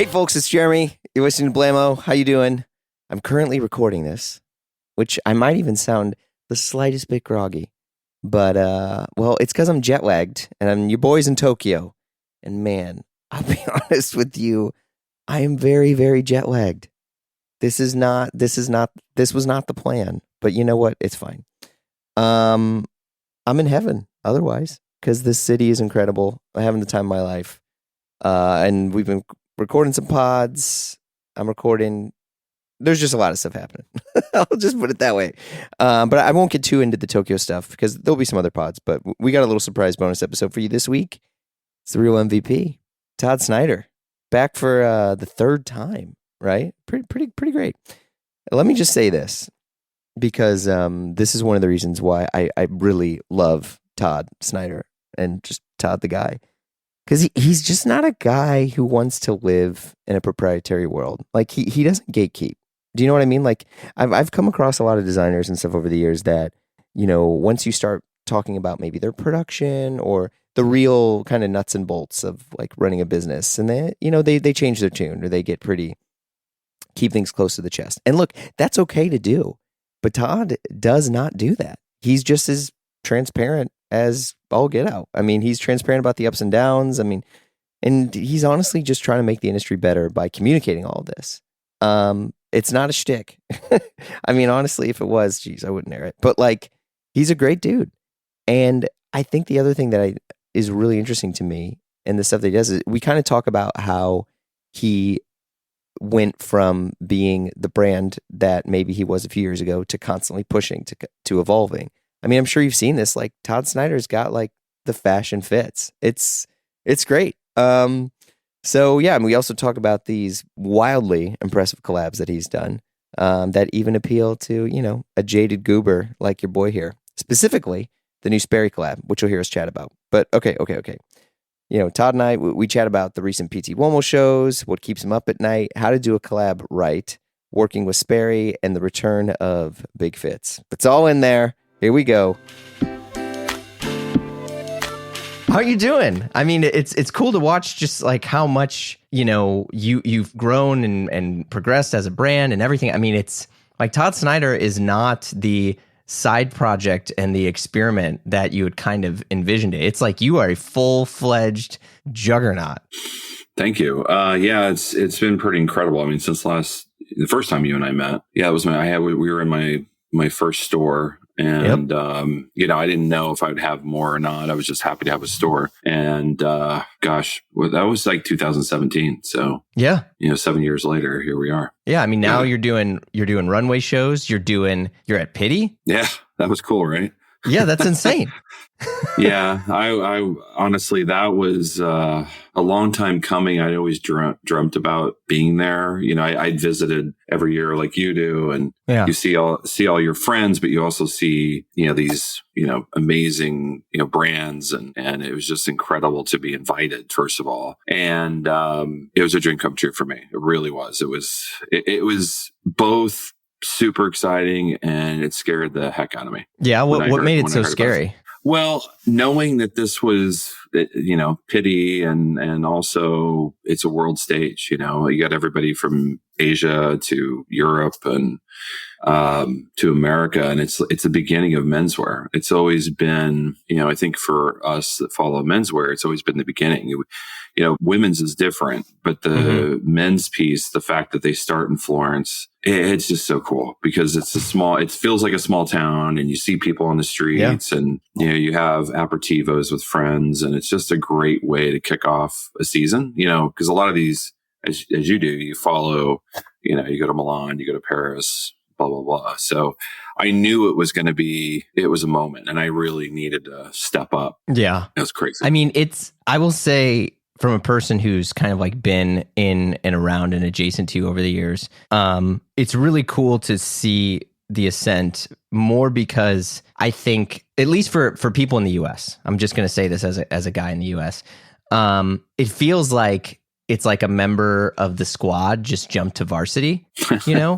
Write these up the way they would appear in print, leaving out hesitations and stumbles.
Hey folks, it's Jeremy. You're listening to Blammo. How you doing? I'm currently recording this, which I might even sound the slightest bit groggy. But, well, it's because I'm jet lagged and your boy's in Tokyo. And man, I'll be honest with you, I am very, very jet lagged. This was not the plan. But you know what? It's fine. I'm in heaven otherwise, because this city is incredible. I'm having the time of my life. And we've been recording some pods. I'm recording. There's just a lot of stuff happening. I'll just put it that way. But I won't get too into the Tokyo stuff because there'll be some other pods. But we got a little surprise bonus episode for you this week. It's the real MVP, Todd Snyder, back for the third time. Right? Pretty great. Let me just say this, because this is one of the reasons why I really love Todd Snyder and just Todd the guy. Because he's just not a guy who wants to live in a proprietary world. Like, he doesn't gatekeep. Do you know what I mean? Like, I've come across a lot of designers and stuff over the years that, you know, once you start talking about maybe their production or the real kind of nuts and bolts of like running a business, and they change their tune, or they get keep things close to the chest. And look, that's okay to do. But Todd does not do that. He's just as transparent as all get out. I mean, he's transparent about the ups and downs. I mean, and he's honestly just trying to make the industry better by communicating all of this. It's not a shtick. I mean, honestly, if it was, geez, I wouldn't air it. But like, he's a great dude. And I think the other thing that is really interesting to me and the stuff that he does is we kind of talk about how he went from being the brand that maybe he was a few years ago to constantly pushing to evolving. I mean, I'm sure you've seen this. Like, Todd Snyder's got like the fashion fits. It's great. So yeah, and we also talk about these wildly impressive collabs that he's done that even appeal to, you know, a jaded goober like your boy here. Specifically, the new Sperry collab, which you'll hear us chat about. But okay. You know, Todd and I, we chat about the recent Pitti Uomo shows, what keeps him up at night, how to do a collab right, working with Sperry, and the return of Big Fits. It's all in there. Here we go. How are you doing? I mean, it's cool to watch just like how much, you know, you've grown and progressed as a brand and everything. I mean, it's like Todd Snyder is not the side project and the experiment that you had kind of envisioned it. It's like you are a full-fledged juggernaut. Thank you. Yeah, it's been pretty incredible. I mean, since the first time you and I met, yeah, it was we were in my first store, and yep. You know, I didn't know if I would have more or not. I was just happy to have a store, and gosh, well, that was like 2017. So yeah, you know, 7 years later, here we are. Yeah, I mean, now you're doing runway shows. You're at Pitti. Yeah, that was cool, right? Yeah, that's insane. Yeah, I honestly, that was a long time coming. I'd always dreamt about being there. You know, I'd visited every year like you do, and you see all your friends, but you also see, you know, these, you know, amazing, you know, brands, and it was just incredible to be invited, first of all. And it was a dream come true for me. It really was. It was both super exciting, and it scared the heck out of me. Yeah, what made it so scary? Well, knowing that this was, you know, Pitti, and also it's a world stage. You know, you got everybody from Asia to Europe and to America, and it's the beginning of menswear. It's always been, you know, I think for us that follow menswear, it's always been the beginning. You know, women's is different, but the men's piece, the fact that they start in Florence, it's just so cool because it feels like a small town, and you see people on the streets, and, you know, you have aperitivos with friends, and it's just a great way to kick off a season, you know, because a lot of these, as you do, you follow, you know, you go to Milan, you go to Paris, blah, blah, blah. So I knew it was a moment, and I really needed to step up. Yeah. It was crazy. I mean, I will say, from a person who's kind of like been in and around and adjacent to you over the years, it's really cool to see the ascent more, because I think, at least for people in the US, I'm just going to say this as a guy in the US, it feels like it's like a member of the squad just jumped to varsity, you know,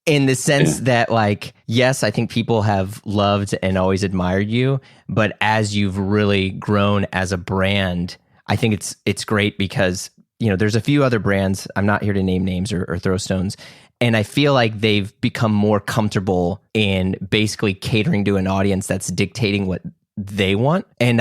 in the sense that, like, yes, I think people have loved and always admired you, but as you've really grown as a brand, I think it's great because there's a few other brands. I'm not here to name names or throw stones. And I feel like they've become more comfortable in basically catering to an audience that's dictating what they want. And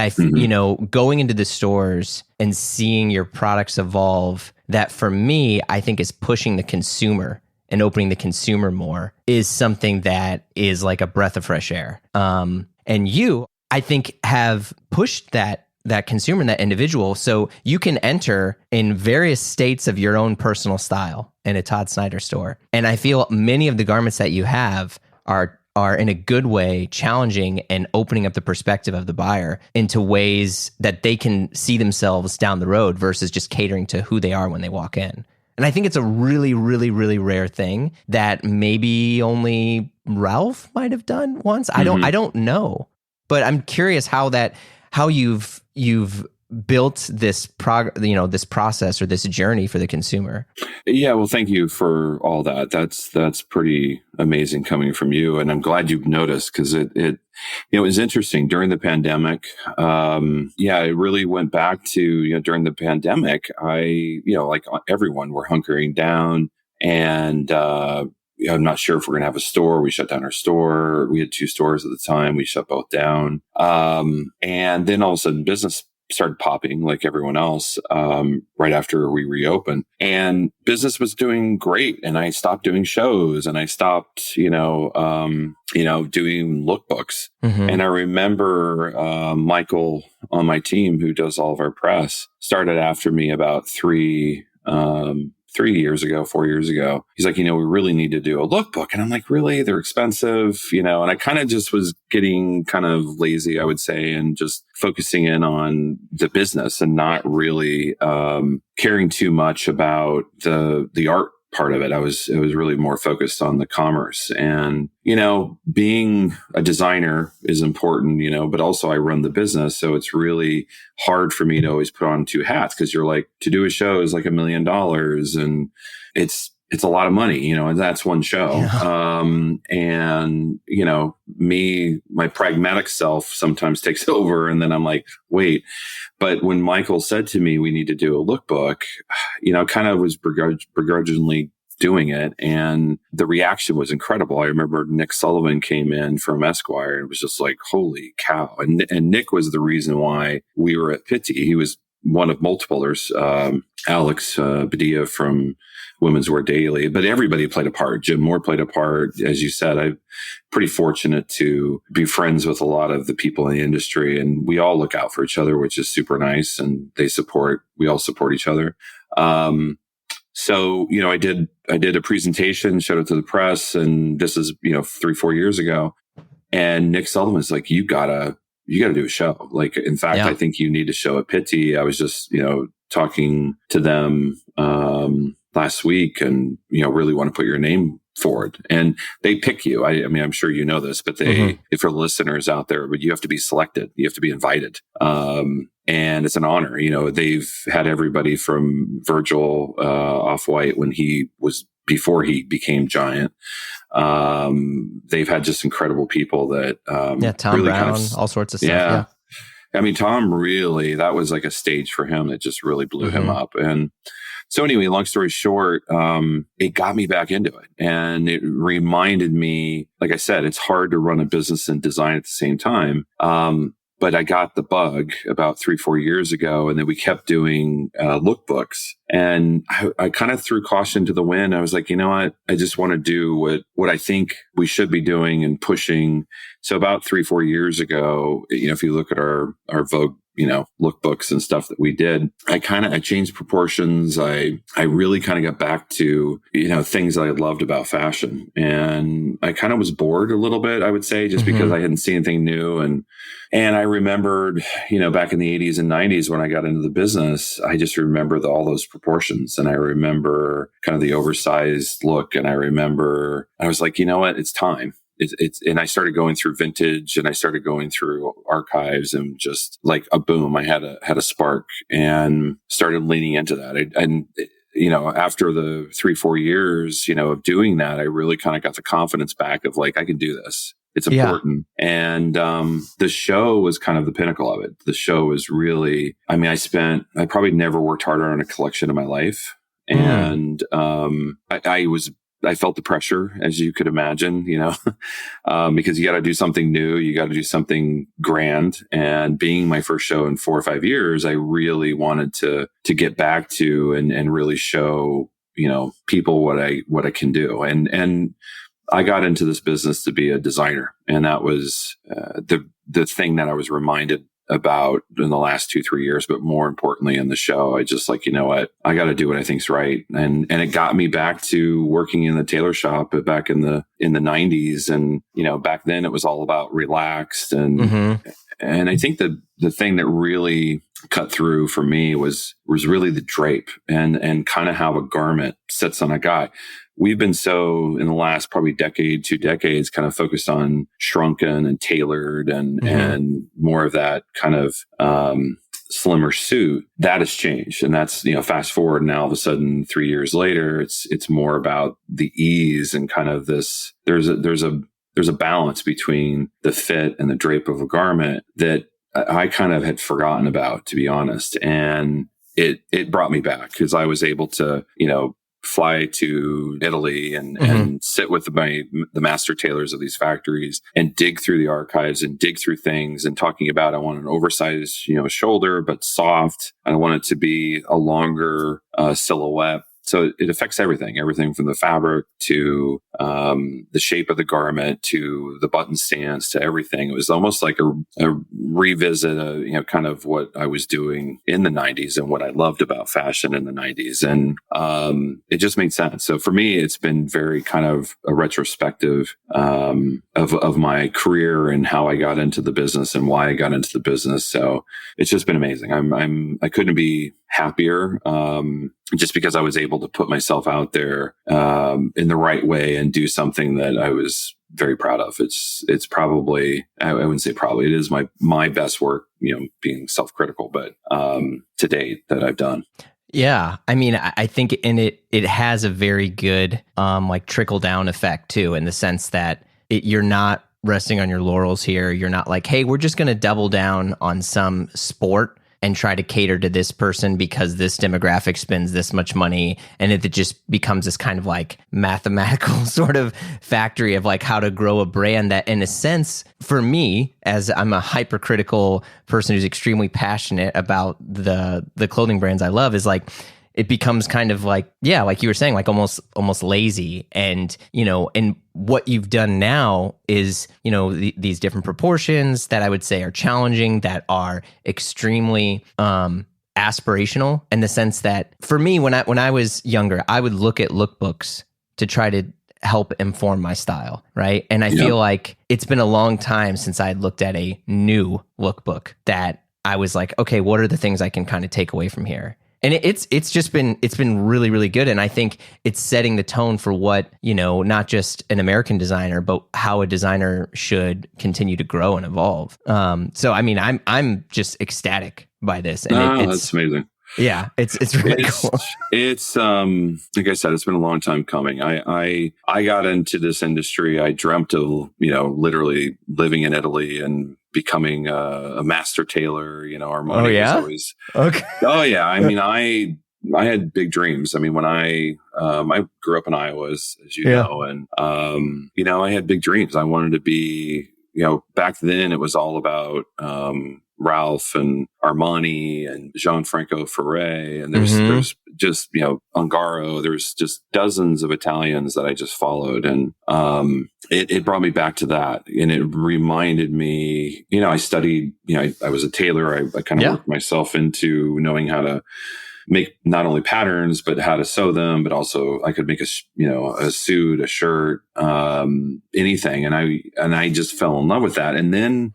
going into the stores and seeing your products evolve, that for me, I think is pushing the consumer and opening the consumer more is something that is like a breath of fresh air. And you, I think, have pushed that consumer and that individual, so you can enter in various states of your own personal style in a Todd Snyder store. And I feel many of the garments that you have are in a good way challenging and opening up the perspective of the buyer into ways that they can see themselves down the road versus just catering to who they are when they walk in. And I think it's a really, really, really rare thing that maybe only Ralph might have done once. I don't know, but I'm curious how you've built this this process or this journey for the consumer. Yeah, well, thank you for all that. That's pretty amazing coming from you, and I'm glad you've noticed, because it was interesting during the pandemic. It really went back to during the pandemic. Like everyone, we're hunkering down, and I'm not sure if we're going to have a store. We shut down our store. We had 2 stores at the time. We shut both down. And then all of a sudden business started popping like everyone else, right after we reopened, and business was doing great. And I stopped doing shows, and I stopped, doing lookbooks. Mm-hmm. And I remember, Michael on my team, who does all of our press, started after me about 4 years ago. He's like, we really need to do a lookbook. And I'm like, really? They're expensive, and I kind of just was getting kind of lazy, I would say, and just focusing in on the business and not really caring too much about the art part of it. It was really more focused on the commerce. And, being a designer is important, but also I run the business. So it's really hard for me to always put on 2 hats, because you're like, to do a show is like $1 million, and it's a lot of money, and that's one show. Yeah. And, me, my pragmatic self sometimes takes over, and then I'm like, wait. But when Michael said to me, we need to do a lookbook, kind of was begrudgingly doing it. And the reaction was incredible. I remember Nick Sullivan came in from Esquire, and it was just like, holy cow. And Nick was the reason why we were at Pitti. He was one of multiple. There's Alex Badia from Women's Wear Daily, but everybody played a part. Jim Moore played a part. As you said, I'm pretty fortunate to be friends with a lot of the people in the industry, and we all look out for each other, which is super nice. And we all support each other. So, I did a presentation, showed it to the press, and this is, 3-4 years ago. And Nick Sullivan's like, you gotta do a show. Like, in fact, I think you need to show at Pitti. I was just, talking to them, last week, and, really want to put your name forward, and they pick you. I mean, I'm sure you know this, but if for listeners out there, but you have to be selected, you have to be invited. And it's an honor. They've had everybody from Virgil, Off-White before he became giant. They've had just incredible people that, Tom really Brown, all sorts of stuff. Yeah. I mean, Tom really, that was like a stage for him that just really blew him up. And so anyway, long story short, it got me back into it, and it reminded me, like I said, it's hard to run a business and design at the same time. But I got the bug about 3-4 years ago, and then we kept doing lookbooks. And I kind of threw caution to the wind. I was like, you know what? I just want to do what I think we should be doing and pushing. So about 3-4 years ago, if you look at our Vogue, lookbooks and stuff that we did, I changed proportions. I really kind of got back to, things that I loved about fashion. And I kind of was bored a little bit, I would say, just because I hadn't seen anything new. And I remembered, back in the 80s and 90s when I got into the business, I just remember all those proportions. And I remember kind of the oversized look. And I remember, I was like, you know what? It's time. And I started going through vintage, and I started going through archives, and just like a boom, I had a spark and started leaning into that. After the 3-4 years, of doing that, I really kind of got the confidence back of like, I can do this. It's Yeah. important. And the show was kind of the pinnacle of it. The show was really, I mean, I probably never worked harder on a collection in my life. Mm. And I felt the pressure, as you could imagine, because you got to do something new, you got to do something grand. And being my first show in 4 or 5 years, I really wanted to get back to and really show, people what I can do. And I got into this business to be a designer, and that was the thing that I was reminded about in the last 2-3 years. But more importantly, in the show, I just like, you know what, I got to do what I think's right, and it got me back to working in the tailor shop back in the '90s, and back then it was all about relaxed, and I think that the thing that really cut through for me was really the drape and kind of how a garment sits on a guy. We've been so in the last probably decade, 2 decades, kind of focused on shrunken and tailored and more of that kind of slimmer suit. That has changed, and that's fast forward now. All of a sudden, 3 years later, it's more about the ease and kind of this. There's a balance between the fit and the drape of a garment that I kind of had forgotten about, to be honest, and it brought me back because I was able to fly to Italy and sit with the master tailors of these factories and dig through the archives and dig through things and talking about, I want an oversized, shoulder, but soft. I want it to be a longer silhouette. So it affects everything from the fabric to the shape of the garment to the button stance to everything. It was almost like a revisit of, kind of what I was doing in the '90s and what I loved about fashion in the '90s. And it just made sense. So for me, it's been very kind of a retrospective of my career and how I got into the business and why I got into the business. So it's just been amazing. I couldn't be happier. Just because I was able to put myself out there in the right way and do something that I was very proud of. It's probably, I wouldn't say probably, it is my best work, being self-critical, but to date that I've done. Yeah, I mean, I think it has a very good like trickle down effect too, in the sense that you're not resting on your laurels here. You're not like, hey, we're just going to double down on some sport and try to cater to this person because this demographic spends this much money, and it just becomes this kind of like mathematical sort of factory of like how to grow a brand that, in a sense, for me, as I'm a hypercritical person who's extremely passionate about the clothing brands I love, is like it becomes kind of like, yeah, like you were saying, like almost lazy. And, and what you've done now is, these different proportions that I would say are challenging, that are extremely aspirational, in the sense that for me, when I was younger, I would look at lookbooks to try to help inform my style, right? And I feel like it's been a long time since I looked at a new lookbook that I was like, okay, what are the things I can kind of take away from here? And it's been really, really good. And I think it's setting the tone for what, not just an American designer, but how a designer should continue to grow and evolve. So, I mean, I'm just ecstatic by this. And That's amazing. Yeah, it's really cool. It's like I said, it's been a long time coming. I got into this industry. I dreamt of, literally living in Italy and becoming a master tailor. Armani was always okay. Oh yeah. I mean, I had big dreams. I mean, when I grew up in Iowa, as you know, and I had big dreams. I wanted to be, back then it was all about Ralph and Armani and Gianfranco Ferré, and there's just Ungaro. There's just dozens of Italians that I just followed, and it brought me back to that, and it reminded me. I studied. I was a tailor. I kind of worked myself into knowing how to make not only patterns but how to sew them, but also I could make a suit, a shirt, anything, and I just fell in love with that, and then.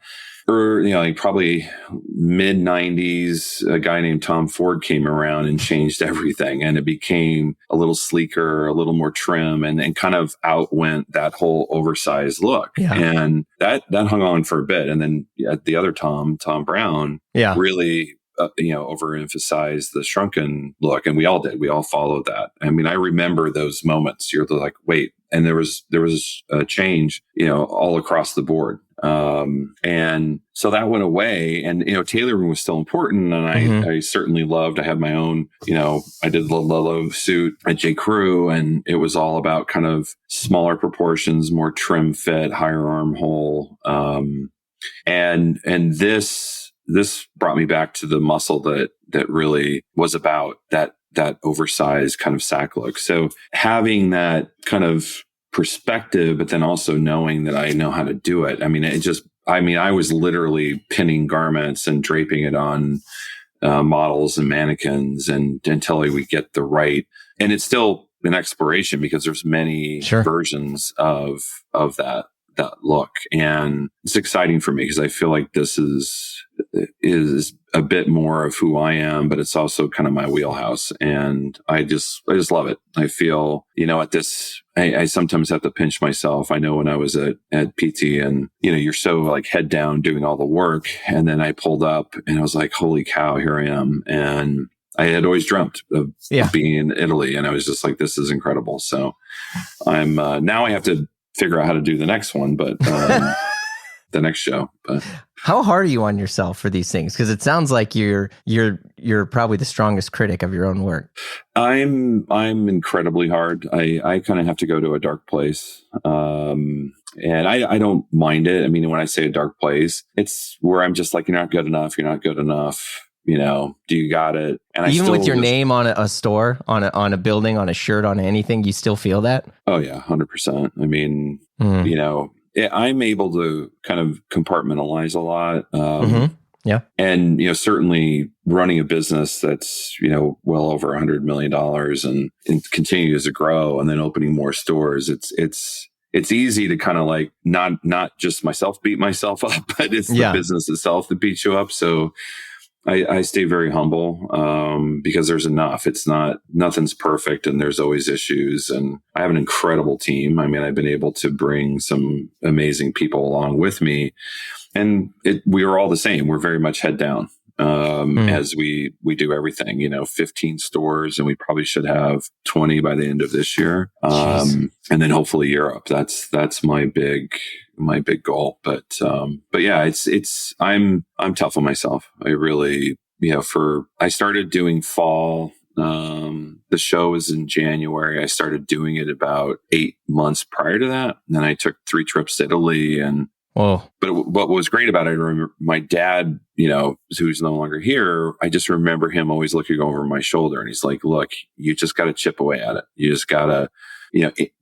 Like probably mid '90s, a guy named Tom Ford came around and changed everything, and it became a little sleeker, a little more trim, and kind of outwent that whole oversized look. Yeah. And that hung on for a bit, and then the other Tom Brown, really overemphasize the shrunken look, and we all did. We all followed that. I mean, I remember those moments. You're like, wait, and there was a change, all across the board. And so that went away, and tailoring was still important, and I certainly loved. I had my own, I did the Lolo suit at J. Crew, and it was all about kind of smaller proportions, more trim fit, higher armhole, and this brought me back to the muscle that really was about that oversized kind of sack look. So having that kind of perspective, but then also knowing that I know how to do it. I mean, I was literally pinning garments and draping it on models and mannequins and until we get the right, and it's still an exploration because there's many versions of that look. And it's exciting for me because I feel like this is a bit more of who I am, but it's also kind of my wheelhouse. And I just love it. I feel, at this, I sometimes have to pinch myself. I know when I was at PT and, you're so like head down doing all the work. And then I pulled up and I was like, holy cow, here I am. And I had always dreamt of being in Italy. And I was just like, this is incredible. So I'm, now I have to figure out how to do the next one, but the next show. But how hard are you on yourself for these things? Because it sounds like you're probably the strongest critic of your own work. I'm incredibly hard. I kind of have to go to a dark place. And I don't mind it. I mean, when I say a dark place, it's where I'm just like, you're not good enough. You're not good enough. Do you got it? And even with your name on a store, on a building, on a shirt, on anything, you still feel that? Oh yeah, 100%. I mean, I'm able to kind of compartmentalize a lot. Yeah. And, certainly running a business that's, well over $100 million and continues to grow and then opening more stores. It's easy to kind of like not just myself beat myself up, but it's the business itself that beats you up. So I stay very humble because there's enough. Nothing's perfect and there's always issues. And I have an incredible team. I mean, I've been able to bring some amazing people along with me. And we are all the same. We're very much head down as we do everything, 15 stores, and we probably should have 20 by the end of this year. And then hopefully Europe. That's my big goal. But yeah, I'm tough on myself. I really, I started doing fall. The show was in January. I started doing it about 8 months prior to that. And then I took 3 trips to Italy and, whoa. But what was great about it, I remember my dad, who's no longer here, I just remember him always looking over my shoulder and he's like, look, you just got to chip away at it. You just got to,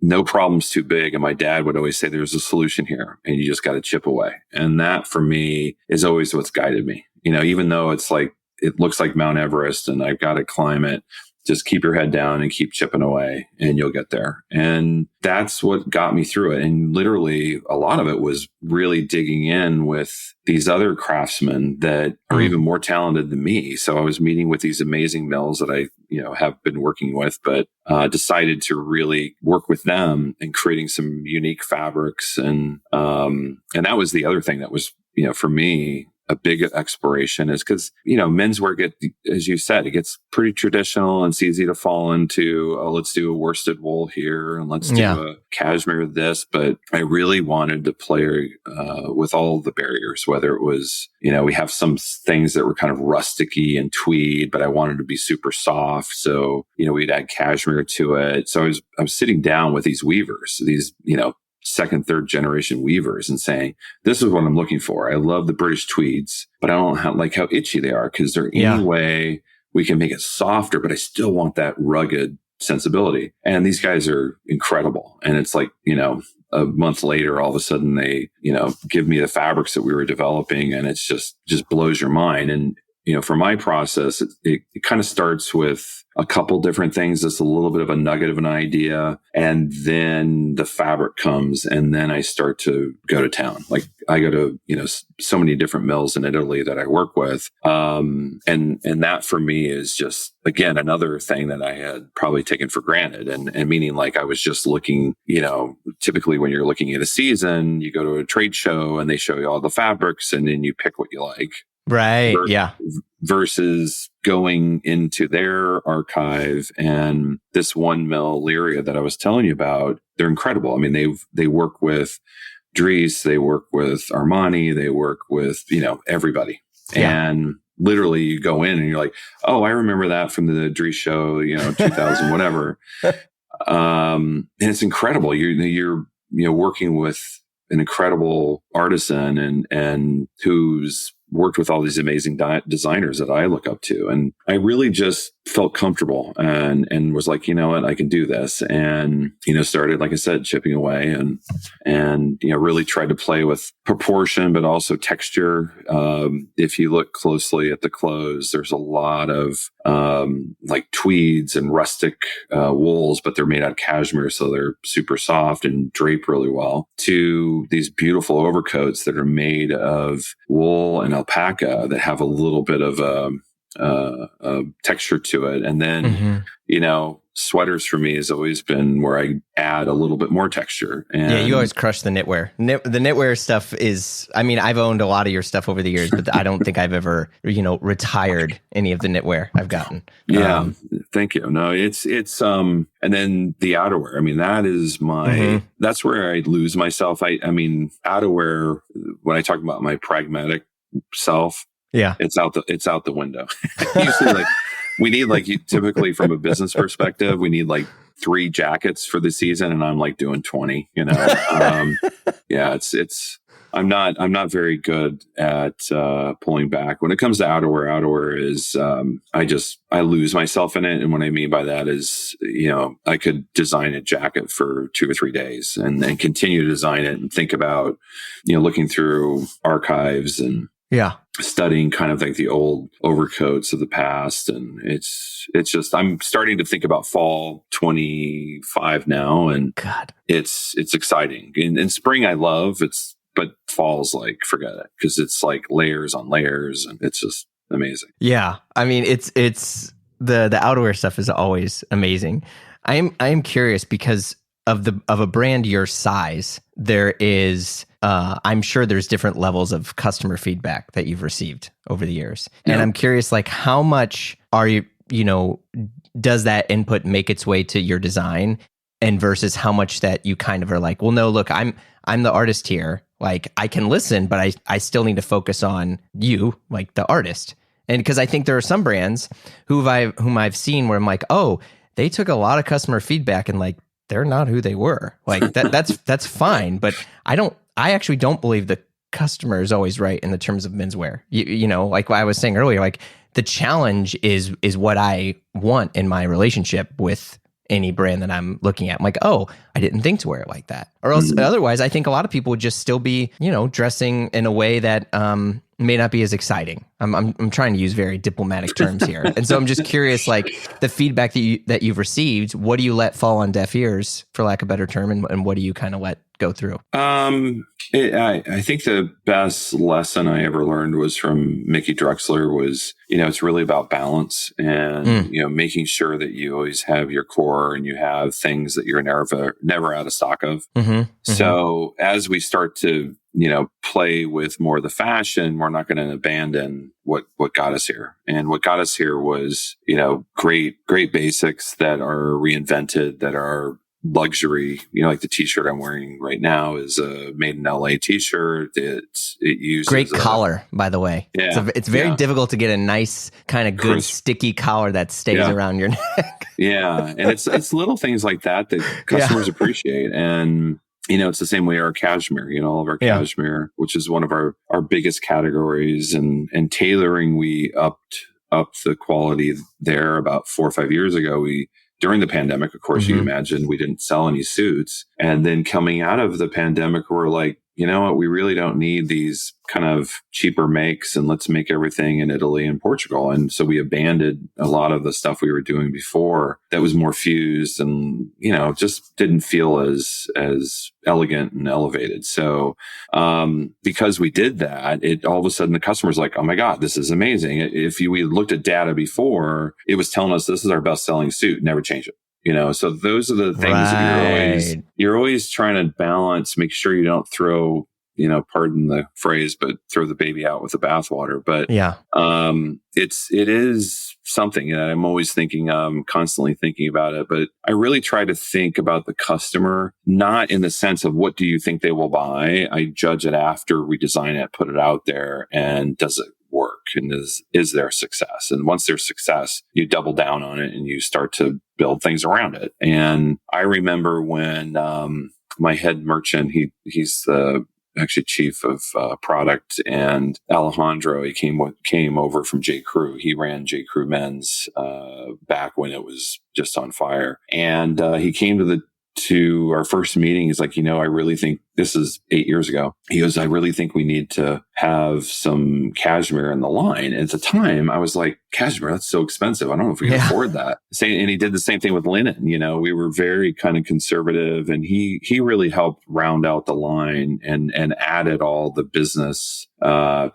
no problem's too big. And my dad would always say, there's a solution here and you just got to chip away. And that for me is always what's guided me, even though it's like, it looks like Mount Everest and I've got to climb it. Just keep your head down and keep chipping away and you'll get there. And that's what got me through it. And literally a lot of it was really digging in with these other craftsmen that are even more talented than me. So I was meeting with these amazing mills that I, have been working with, but decided to really work with them and creating some unique fabrics. And that was the other thing that was, for me, a big exploration is because, menswear as you said, it gets pretty traditional and it's easy to fall into, let's do a worsted wool here and let's do a cashmere this. But I really wanted to play with all the barriers, whether it was, we have some things that were kind of rusticy and tweed, but I wanted to be super soft. So, we'd add cashmere to it. So I was sitting down with these weavers, these, second, third generation weavers and saying, this is what I'm looking for. I love the British tweeds, but I don't like how itchy they are. Cause there any way we can make it softer, but I still want that rugged sensibility. And these guys are incredible. And it's like, a month later, all of a sudden they, give me the fabrics that we were developing and it's just blows your mind. And, for my process, it kind of starts with a couple different things. It's a little bit of a nugget of an idea. And then the fabric comes and then I start to go to town. Like I go to, so many different mills in Italy that I work with. And that for me is just, again, another thing that I had probably taken for granted and meaning like I was just looking, typically when you're looking at a season, you go to a trade show and they show you all the fabrics and then you pick what you like. Right. versus going into their archive. And this one mill, Lyria, that I was telling you about, they're incredible. I mean, they work with Dries, they work with Armani, they work with, everybody. Yeah. And literally you go in and you're like, oh, I remember that from the Dries show, 2000, whatever. And it's incredible. You're working with an incredible artisan and who's worked with all these amazing designers that I look up to. And I really just felt comfortable and was like, you know what, I can do this. And, started, like I said, chipping away and really tried to play with proportion, but also texture. If you look closely at the clothes, there's a lot of like tweeds and rustic wools, but they're made out of cashmere. So they're super soft and drape really well, to these beautiful overcoats that are made of wool and alpaca that have a little bit of a texture to it. And then, sweaters for me has always been where I add a little bit more texture. And yeah, you always crush the knitwear. The knitwear stuff is, I mean, I've owned a lot of your stuff over the years, but I don't think I've ever, retired any of the knitwear I've gotten. Yeah. Thank you. No, it's, and then the outerwear. I mean, that is that's where I lose myself. I mean, outerwear, when I talk about my pragmatic self, yeah, it's out the window. Usually, we need typically from a business perspective, we need 3 jackets for the season, and I'm doing 20. Yeah, I'm not very good at pulling back when it comes to outerwear. Outerwear is I lose myself in it, and what I mean by that is I could design a jacket for 2 or 3 days and then continue to design it and think about looking through archives and studying kind of the old overcoats of the past. And it's just, I'm starting to think about fall 25 now. And God, it's exciting. In spring, I love but fall's forget it. 'Cause it's layers on layers and it's just amazing. Yeah. I mean, it's the outerwear stuff is always amazing. I am curious because of a brand your size, there is, I'm sure there's different levels of customer feedback that you've received over the years. Yeah. And I'm curious, how much are you, does that input make its way to your design, and versus how much that you kind of are well, no, look, I'm the artist here. I can listen, but I still need to focus on you, the artist. And because I think there are some brands whom I've seen where I'm oh, they took a lot of customer feedback and they're not who they were. That's fine, but I actually don't believe the customer is always right in the terms of menswear. Like what I was saying earlier, the challenge is what I want in my relationship with any brand that I'm looking at. I'm oh, I didn't think to wear it like that. Or else otherwise, I think a lot of people would just still be, dressing in a way that may not be as exciting. I'm trying to use very diplomatic terms here. And so I'm just curious, the feedback that you've received, what do you let fall on deaf ears, for lack of a better term, and what do you kind of let go through? I think the best lesson I ever learned was from Mickey Drexler was, it's really about balance and, making sure that you always have your core and you have things that you're never out of stock of. So as we start to, play with more of the fashion, we're not going to abandon what got us here. And what got us here was, great basics that are reinvented, that are luxury. The t-shirt I'm wearing right now is a made in LA t-shirt. It uses great collar, by the way. Yeah, it's very difficult to get a nice kind of good crisp, sticky collar that stays around your neck. Yeah. And it's little things like that customers appreciate. And it's the same way our cashmere, all of our cashmere, which is one of our biggest categories, and tailoring, we upped the quality there about 4 or 5 years ago. During the pandemic, of course, you can imagine we didn't sell any suits. And then coming out of the pandemic, we're you know what, we really don't need these kind of cheaper makes, and let's make everything in Italy and Portugal. And so we abandoned a lot of the stuff we were doing before that was more fused and, just didn't feel as elegant and elevated. So, because we did that, all of a sudden the customer's oh my God, this is amazing. If we looked at data before, it was telling us this is our best selling suit, never change it. So those are the things that you're always trying to balance, make sure you don't throw, pardon the phrase, but throw the baby out with the bathwater. But Yeah. it is something that I'm always thinking, constantly thinking about it. But I really try to think about the customer, not in the sense of what do you think they will buy. I judge it after we design it, put it out there, and does it work, and is there success? And once there's success, you double down on it and you start to build things around it. And I remember when my head merchant, he's the actually chief of product, and Alejandro, he came over from J. Crew. He ran J. Crew Men's back when it was just on fire, and he came to our first meeting. He's like, I really think, this is 8 years ago. He goes, I really think we need to have some cashmere in the line. And at the time, I was like, cashmere, that's so expensive. I don't know if we can afford that. And he did the same thing with linen. We were very kind of conservative, and he really helped round out the line and added all the business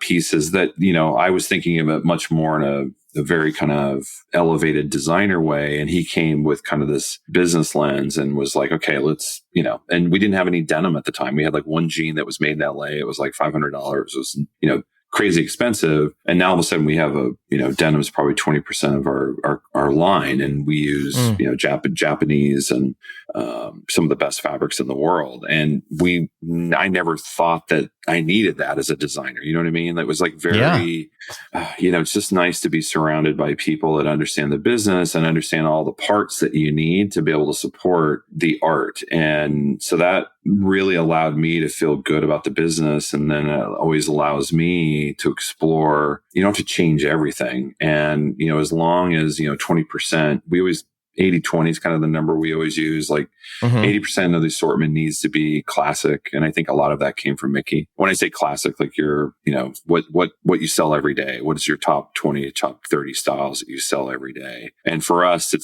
pieces that, I was thinking of it much more in a very kind of elevated designer way. And he came with kind of this business lens and was like, okay, let's, and we didn't have any denim at the time. We had like one jean that was made in LA. It was like $500. It was, crazy expensive. And now all of a sudden we have denim is probably 20% of our line. And we use, Japanese and some of the best fabrics in the world. And I never thought that I needed that as a designer. You know what I mean? That was like very, it's just nice to be surrounded by people that understand the business and understand all the parts that you need to be able to support the art. And so that really allowed me to feel good about the business. And then it always allows me to explore, you don't have to change everything. And, as long as, 20%, we always 80-20 is kind of the number we always use. Like 80% of the assortment needs to be classic. And I think a lot of that came from Mickey. When I say classic, like what you sell every day. What is your top 20, top 30 styles that you sell every day? And for us,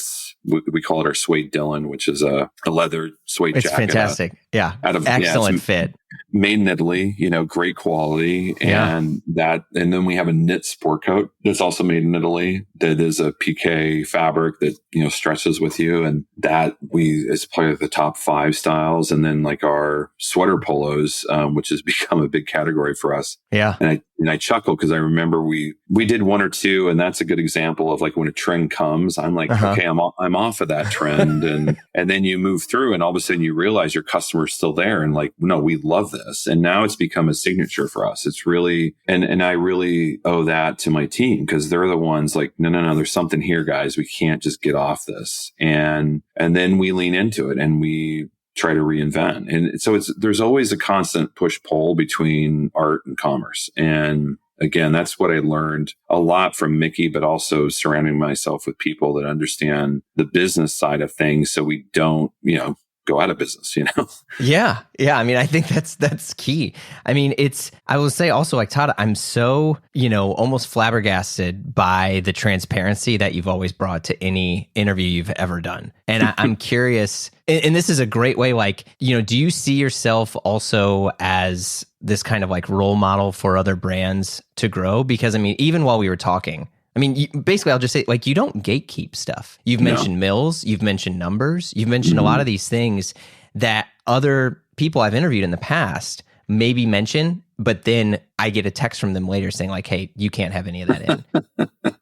we call it our suede Dylan, which is a leather suede jacket. It's fantastic. Excellent fit. Made in Italy, great quality. And then we have a knit sport coat that's also made in Italy. That is a PK fabric that, stretches with you. And that is probably the top 5 styles. And then like our sweater polos, which has become a big category for us. Yeah. And I chuckle because I remember we did 1 or 2, and that's a good example of like when a trend comes, I'm like, okay, I'm off of that trend. and then you move through and all of a sudden you realize your customer's still there and like, no, we love this. And now it's become a signature for us. It's really, and I really owe that to my team because they're the ones like, no, there's something here, guys. We can't just get off this. And then we lean into it and we try to reinvent. And so there's always a constant push-pull between art and commerce. And again, that's what I learned a lot from Mickey, but also surrounding myself with people that understand the business side of things so we don't, go out of business, Yeah. I mean, I think that's key. I mean, I will say also, like, Todd, I'm so, almost flabbergasted by the transparency that you've always brought to any interview you've ever done. And I'm curious, and this is a great way, like, do you see yourself also as this kind of like role model for other brands to grow? Because I mean, even while we were talking, basically, I'll just say, like, you don't gatekeep stuff. You've mentioned mills, you've mentioned numbers, you've mentioned a lot of these things that other people I've interviewed in the past maybe mention, but then I get a text from them later saying like, hey, you can't have any of that in.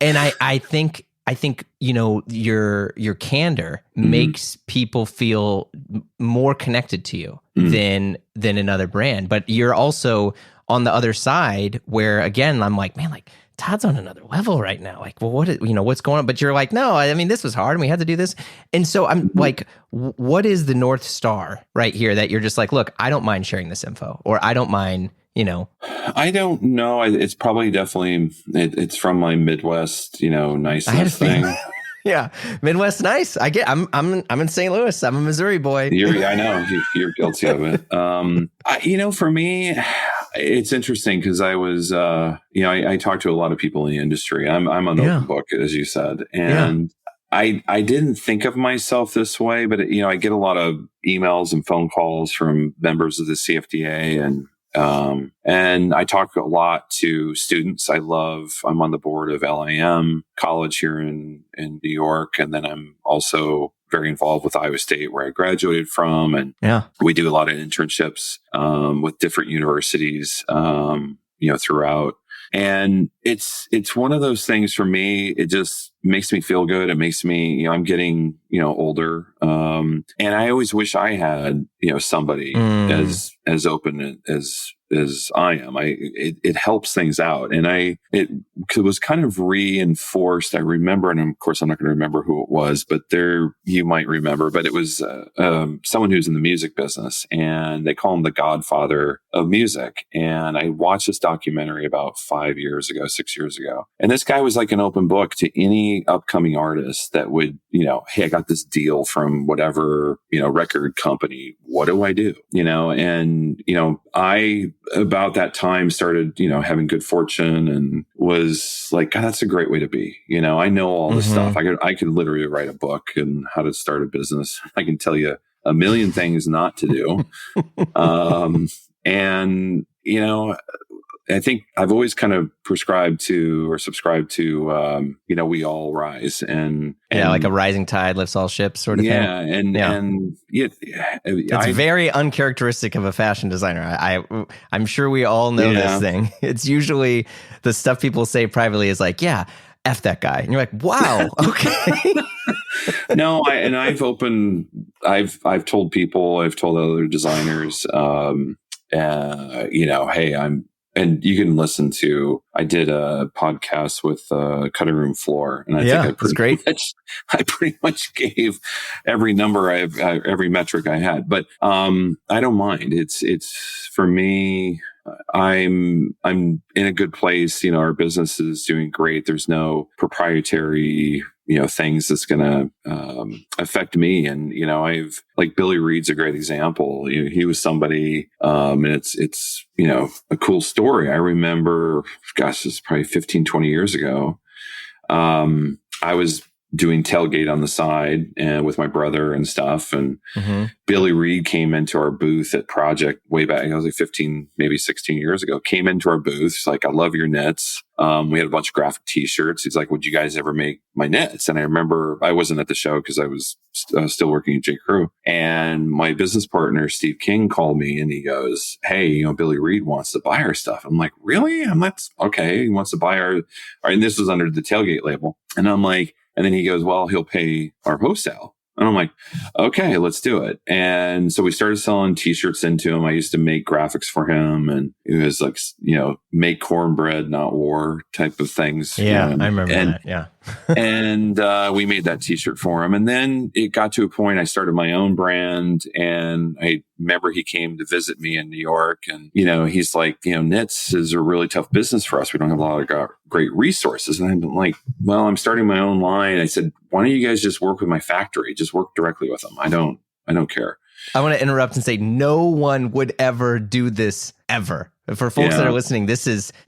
And I think your candor makes people feel more connected to you than another brand. But you're also on the other side where, again, I'm like, man, like, Todd's on another level right now. Like, well, what's going on? But you're like, no, I mean, this was hard and we had to do this. And so I'm like, what is the North Star right here that you're just like, look, I don't mind sharing this info, or I don't mind, I don't know. It's probably definitely, it's from my Midwest, niceness thing. Yeah. Midwest nice. I'm in St. Louis. I'm a Missouri boy. I know you're guilty of it. For me, it's interesting because I was, I talked to a lot of people in the industry. I'm an open book, as you said. And I didn't think of myself this way, but I get a lot of emails and phone calls from members of the CFDA, and I talk a lot to students. I'm on the board of LIM College here in New York. And then I'm also very involved with Iowa State, where I graduated from, and we do a lot of internships with different universities, throughout. And it's one of those things for me. It just makes me feel good. It makes me, I'm getting, older. And I always wish I had, somebody as open as I am. It helps things out. And it was kind of reinforced. I remember, and of course I'm not going to remember who it was, but you might remember, but it was someone who's in the music business, and they call him the godfather of music. And I watched this documentary about 6 years ago. And this guy was like an open book to any upcoming artist that would, hey, I got this deal from whatever, record company. What do I do? And, I, about that time, started, having good fortune, and was like, God, that's a great way to be. I know all this stuff. I could literally write a book and how to start a business. I can tell you a million things not to do. And, I think I've always kind of subscribed to, we all rise, and like a rising tide lifts all ships sort of thing. And it's very uncharacteristic of a fashion designer. I'm sure we all know this thing. It's usually the stuff people say privately is like, yeah, F that guy. And you're like, wow, okay. No, I've told people, I've told other designers, hey, and you can listen to, I did a podcast with Cutting Room Floor, and I think I pretty much gave every number every metric I had, but I don't mind. It's for me, I'm in a good place. Our business is doing great. There's no proprietary things that's going to affect me. And, I've, like, Billy Reed's a great example. He was somebody, and it's, a cool story. I remember, gosh, this is probably 15, 20 years ago. I was doing tailgate on the side and with my brother and stuff. And Billy Reed came into our booth at Project way back. I was like 15, maybe 16 years ago, came into our booth. He's like, I love your knits. We had a bunch of graphic t-shirts. He's like, would you guys ever make my knits? And I remember I wasn't at the show because I was still working at J. Crew. And my business partner, Steve King, called me and he goes, hey, Billy Reed wants to buy our stuff. I'm like, really? I'm like, okay. He wants to buy our, and this was under the Tailgate label. And I'm like, and then he goes, well, he'll pay our wholesale. And I'm like, okay, let's do it. And so we started selling t-shirts into him. I used to make graphics for him, and it was like, make cornbread, not war type of things. Yeah, I remember that. Yeah. And we made that t-shirt for him. And then it got to a point I started my own brand, and I remember he came to visit me in New York, and, he's like, knits is a really tough business for us. We don't have a lot of great resources. And I'm like, well, I'm starting my own line. I said, why don't you guys just work with my factory? Just work directly with them. I don't care. I want to interrupt and say no one would ever do this ever. For folks that are listening,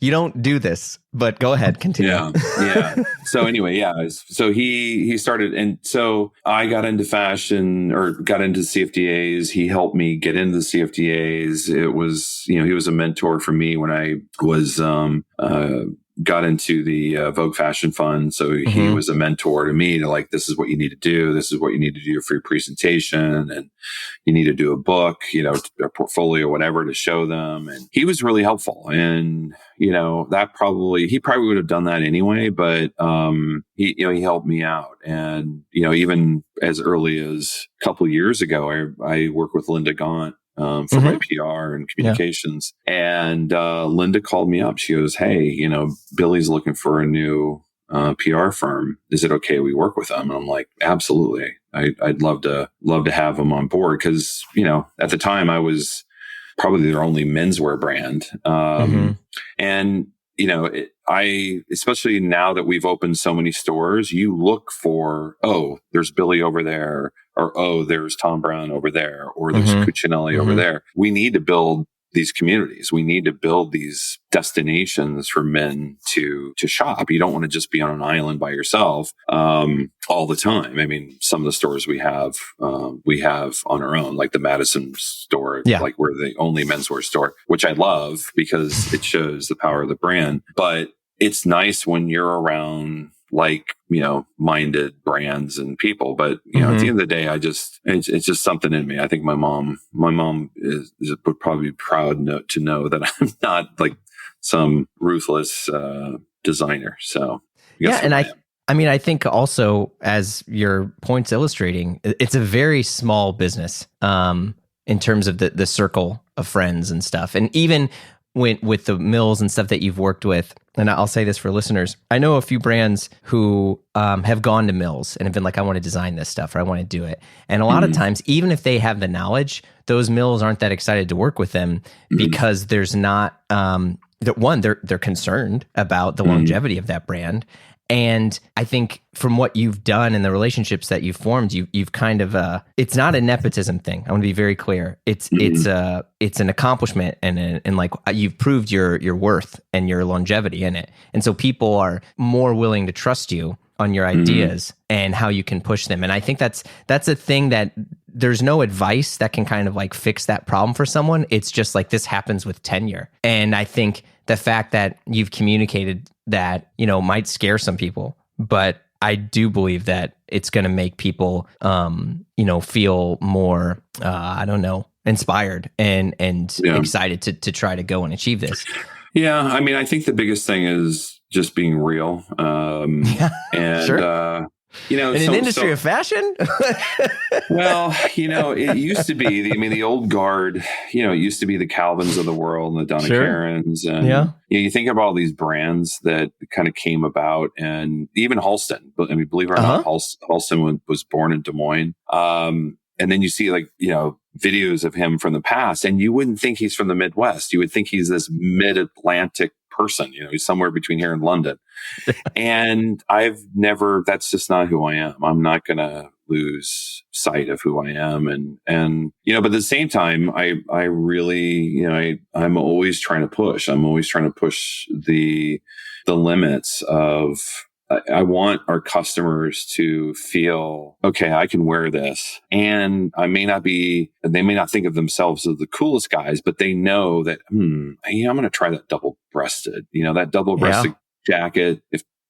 you don't do this, but go ahead, continue. Yeah. So anyway, so he started, and so I got into fashion, or got into CFDAs. He helped me get into the CFDAs. It was, he was a mentor for me when I was, got into the Vogue Fashion Fund. So he was a mentor to me, to like, this is what you need to do. This is what you need to do for your presentation. And you need to do a book, a portfolio, whatever, to show them. And he was really helpful. And, he probably would have done that anyway, but, he helped me out. And, even as early as a couple of years ago, I worked with Linda Gaunt, for my PR and communications. And Linda called me up. She goes, hey, Billy's looking for a new PR firm. Is it okay we work with them? And I'm like, absolutely. I'd love to have them on board, because, at the time I was probably their only menswear brand. And, especially now that we've opened so many stores, you look for, oh, there's Billy over there, or, oh, there's Tom Brown over there, or there's Cucinelli over there. We need to build these communities. We need to build these destinations for men to shop. You don't want to just be on an island by yourself all the time. I mean, some of the stores we have on our own, like the Madison store, like we're the only menswear store, which I love because it shows the power of the brand. But it's nice when you're around minded brands and people. But, at the end of the day, it's just something in me. I think my mom would probably be proud to know that I'm not like some ruthless designer. So yeah. And I think also, as your point's illustrating, it's a very small business in terms of the circle of friends and stuff. And even with the mills and stuff that you've worked with, and I'll say this for listeners, I know a few brands who have gone to mills and have been like, I want to design this stuff, or I want to do it. And a lot of times, even if they have the knowledge, those mills aren't that excited to work with them because there's not, they're concerned about the longevity of that brand. And I think from what you've done and the relationships that you've formed, you've kind of it's not a nepotism thing. I want to be very clear. It's an accomplishment, and like you've proved your worth and your longevity in it. And so people are more willing to trust you on your ideas and how you can push them. And I think that's a thing that there's no advice that can kind of like fix that problem for someone. It's just like this happens with tenure. And I think the fact that you've communicated that, might scare some people, but I do believe that it's going to make people, feel more, inspired and excited to try to go and achieve this. Yeah. I mean, I think the biggest thing is just being real. And, sure. In an industry of fashion? Well, it used to be, the old guard, it used to be the Calvins of the world and the Donna Karens. And you think of all these brands that kind of came about, and even Halston. I mean, believe it or not, Halston was born in Des Moines. And then you see videos of him from the past, and you wouldn't think he's from the Midwest. You would think he's this mid-Atlantic person, he's somewhere between here and London. And that's just not who I am. I'm not going to lose sight of who I am. And but at the same time, I really, I'm always trying to push. I'm always trying to push the limits of, I want our customers to feel, okay, I can wear this. And they may not think of themselves as the coolest guys, but they know that, I'm going to try that double-breasted, that double-breasted jacket.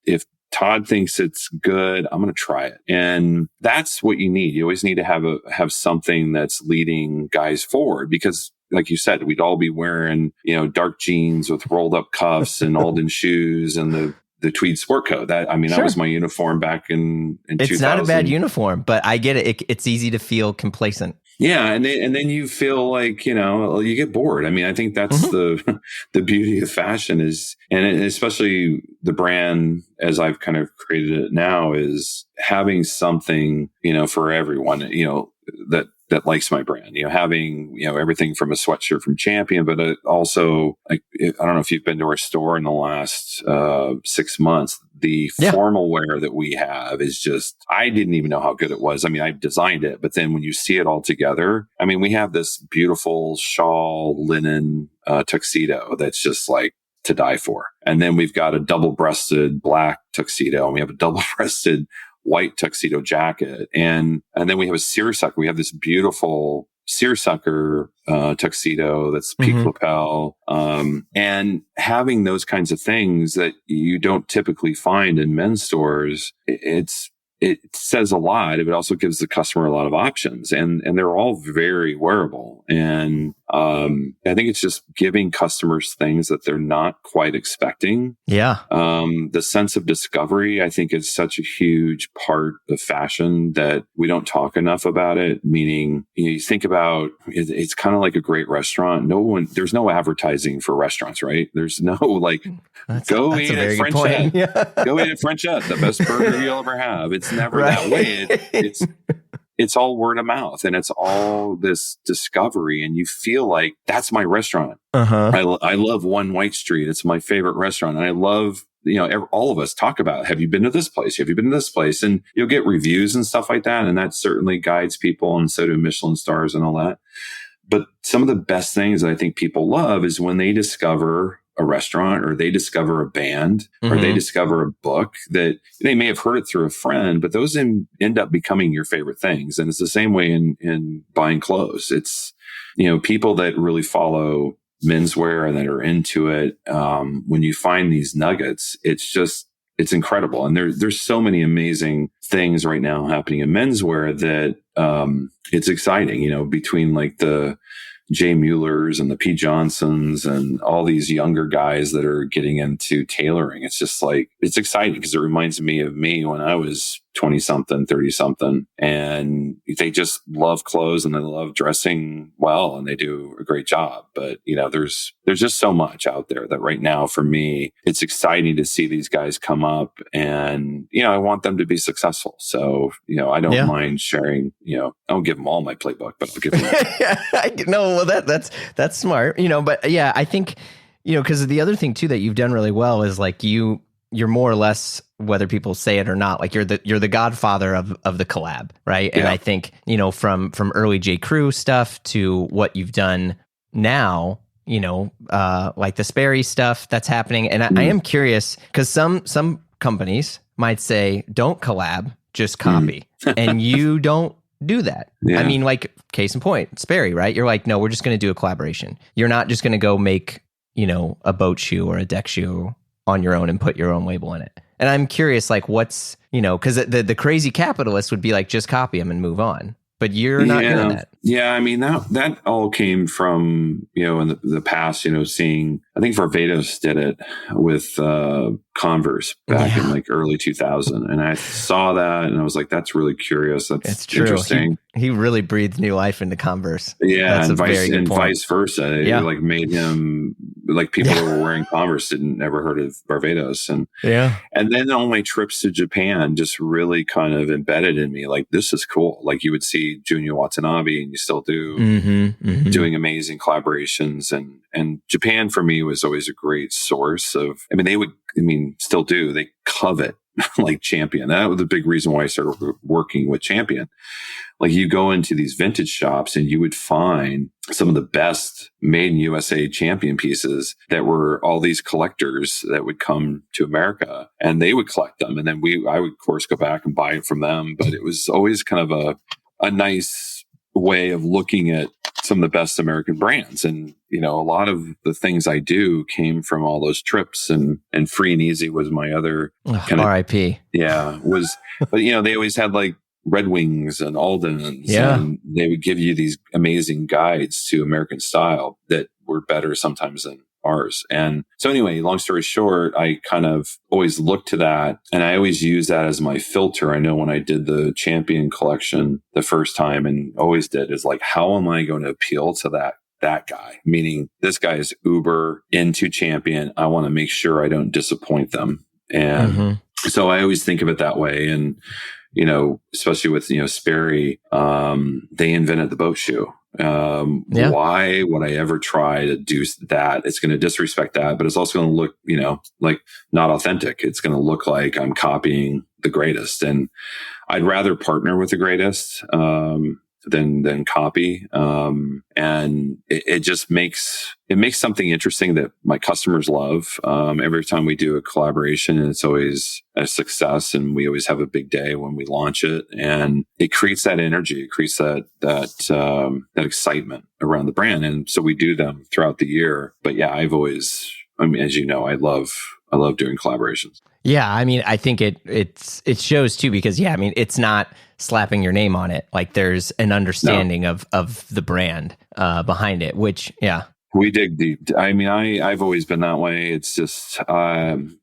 If Todd thinks it's good, I'm going to try it. And that's what you need. You always need to have something that's leading guys forward, because like you said, we'd all be wearing, dark jeans with rolled up cuffs and Alden shoes and the tweed sport coat. That was my uniform back in 2000. It's not a bad uniform, but I get it. It's easy to feel complacent. Yeah. And then you feel like, you get bored. I mean, I think that's the beauty of fashion is, and especially the brand as I've kind of created it now, is having something, for everyone, that likes my brand, having, everything from a sweatshirt from Champion, but also, like, I don't know if you've been to our store in the last 6 months, the formal wear that we have is just, I didn't even know how good it was. I mean, I designed it, but then when you see it all together, I mean, we have this beautiful shawl linen tuxedo that's just like to die for. And then we've got a double-breasted black tuxedo, and we have a double-breasted white tuxedo jacket. And then we have a seersucker. We have this beautiful seersucker tuxedo that's peak lapel. And having those kinds of things that you don't typically find in men's stores, it says a lot. It also gives the customer a lot of options, and they're all very wearable. And I think it's just giving customers things that they're not quite expecting. Yeah. The sense of discovery, I think, is such a huge part of fashion that we don't talk enough about it. Meaning, you think about it's kind of like a great restaurant. There's no advertising for restaurants, right? There's no go eat at French Ed. Go eat at French Ed, the best burger you'll ever have. It's never that way. It's all word of mouth, and it's all this discovery, and you feel like that's my restaurant. I love One White Street. It's my favorite restaurant. And I love, all of us talk about, have you been to this place? Have you been to this place? And you'll get reviews and stuff like that. And that certainly guides people. And so do Michelin stars and all that. But some of the best things that I think people love is when they discover a restaurant, or they discover a band, or they discover a book that they may have heard it through a friend, but those end up becoming your favorite things. And it's the same way in buying clothes. It's, people that really follow menswear and that are into it. When you find these nuggets, it's it's incredible. And there's so many amazing things right now happening in menswear that it's exciting, between like the Jay Muellers and the P. Johnsons and all these younger guys that are getting into tailoring. It's just like, it's exciting because it reminds me of me when I was 20 something, 30 something. And they just love clothes and they love dressing well and they do a great job. But, there's just so much out there that right now for me, it's exciting to see these guys come up and, I want them to be successful. So, I don't mind sharing, I don't give them all my playbook, but I'll give them. No, well, that's smart, but yeah, I think, because the other thing too, that you've done really well is like you're more or less, whether people say it or not, like you're the godfather of the collab, right? And I think, from early J. Crew stuff to what you've done now, like the Sperry stuff that's happening. And I am curious because some companies might say, don't collab, just copy. And you don't do that. Yeah. I mean, like case in point, Sperry, right? You're like, no, we're just going to do a collaboration. You're not just going to go make, a boat shoe or a deck shoe on your own and put your own label in it. And I'm curious, like what's, because the crazy capitalist would be like, just copy them and move on. But you're not doing that. Yeah, I mean, that all came from, in the past, seeing, I think Varvatos did it with Converse back in like early 2000. And I saw that and I was like, that's really curious. That's interesting. He really breathed new life into Converse. Yeah, and vice versa. Yeah. It like made him, like people that were wearing Converse didn't never heard of Varvatos. And then all my trips to Japan just really kind of embedded in me, like, this is cool. Like you would see Junya Watanabe and you still do doing amazing collaborations. And Japan for me was always a great source of, still do, they covet like Champion. That was the big reason why I started working with Champion. Like you go into these vintage shops and you would find some of the best made in USA Champion pieces that were all these collectors that would come to America and they would collect them. And then I would of course go back and buy it from them. But it was always kind of a nice way of looking at some of the best American brands. And, a lot of the things I do came from all those trips and Free and Easy was my other kind of RIP. Yeah, but they always had like Red Wings and Aldens, and they would give you these amazing guides to American style that were better sometimes than ours. And so anyway, long story short, I kind of always looked to that and I always use that as my filter. I know when I did the Champion collection the first time and always did is like, how am I going to appeal to that guy? Meaning this guy is uber into Champion. I want to make sure I don't disappoint them. And so I always think of it that way. And, especially with, Sperry, they invented the boat shoe. Why would I ever try to do that? It's going to disrespect that, but it's also going to look, like not authentic. It's going to look like I'm copying the greatest. And I'd rather partner with the greatest, than copy. And it just makes something interesting that my customers love. Every time we do a collaboration, it's always a success and we always have a big day when we launch it. And it creates that energy. It creates that excitement around the brand. And so we do them throughout the year. But yeah, as you know, I love doing collaborations. Yeah, I think it shows too because it's not slapping your name on it. Like there's an understanding of the brand behind it, which we dig deep. I've always been that way. It's just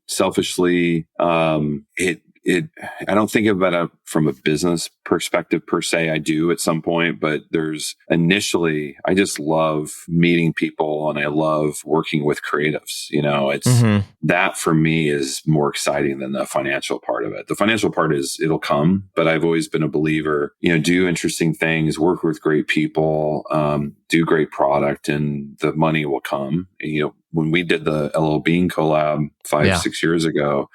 selfishly, I don't think about it from a business perspective per se. I do at some point, but I just love meeting people and I love working with creatives. It's that for me is more exciting than the financial part of it. The financial part it'll come, but I've always been a believer, do interesting things, work with great people, do great product and the money will come. When we did the LL Bean collab 6 years ago,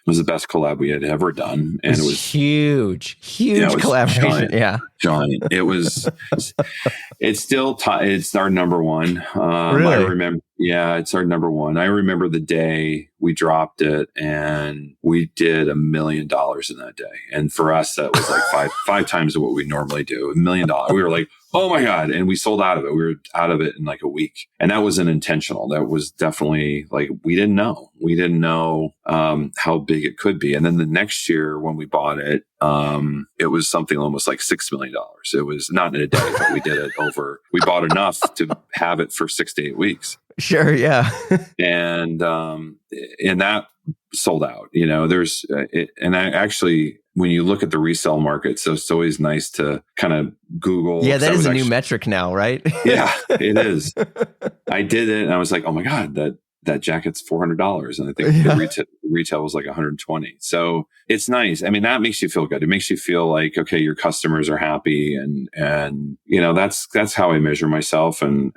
it was the best collab we had ever done. And it was huge collaboration. Giant. It was, it's still, it's our number one. Really? I remember, Yeah, it's our number one. I remember the day we dropped it, and we did $1 million in that day. And for us, that was like five times what we normally do. $1 million. We were like, oh my God. And we sold out of it. We were out of it in like a week. And that wasn't intentional. That was definitely like, we didn't know. We didn't know how big it could be. And then the next year when we bought it, it was something almost like $6 million. It was not in a day, but we did it we bought enough to have it for 6 to 8 weeks. Sure. Yeah. And that sold out, and I actually, when you look at the resale market, so it's always nice to kind of Google. Yeah. That is a new metric now, right? Yeah, it is. I did it and I was like, oh my God, that jacket's $400. And I think the retail was like $120. So it's nice. I mean, that makes you feel good. It makes you feel like, okay, your customers are happy. And that's how I measure myself. And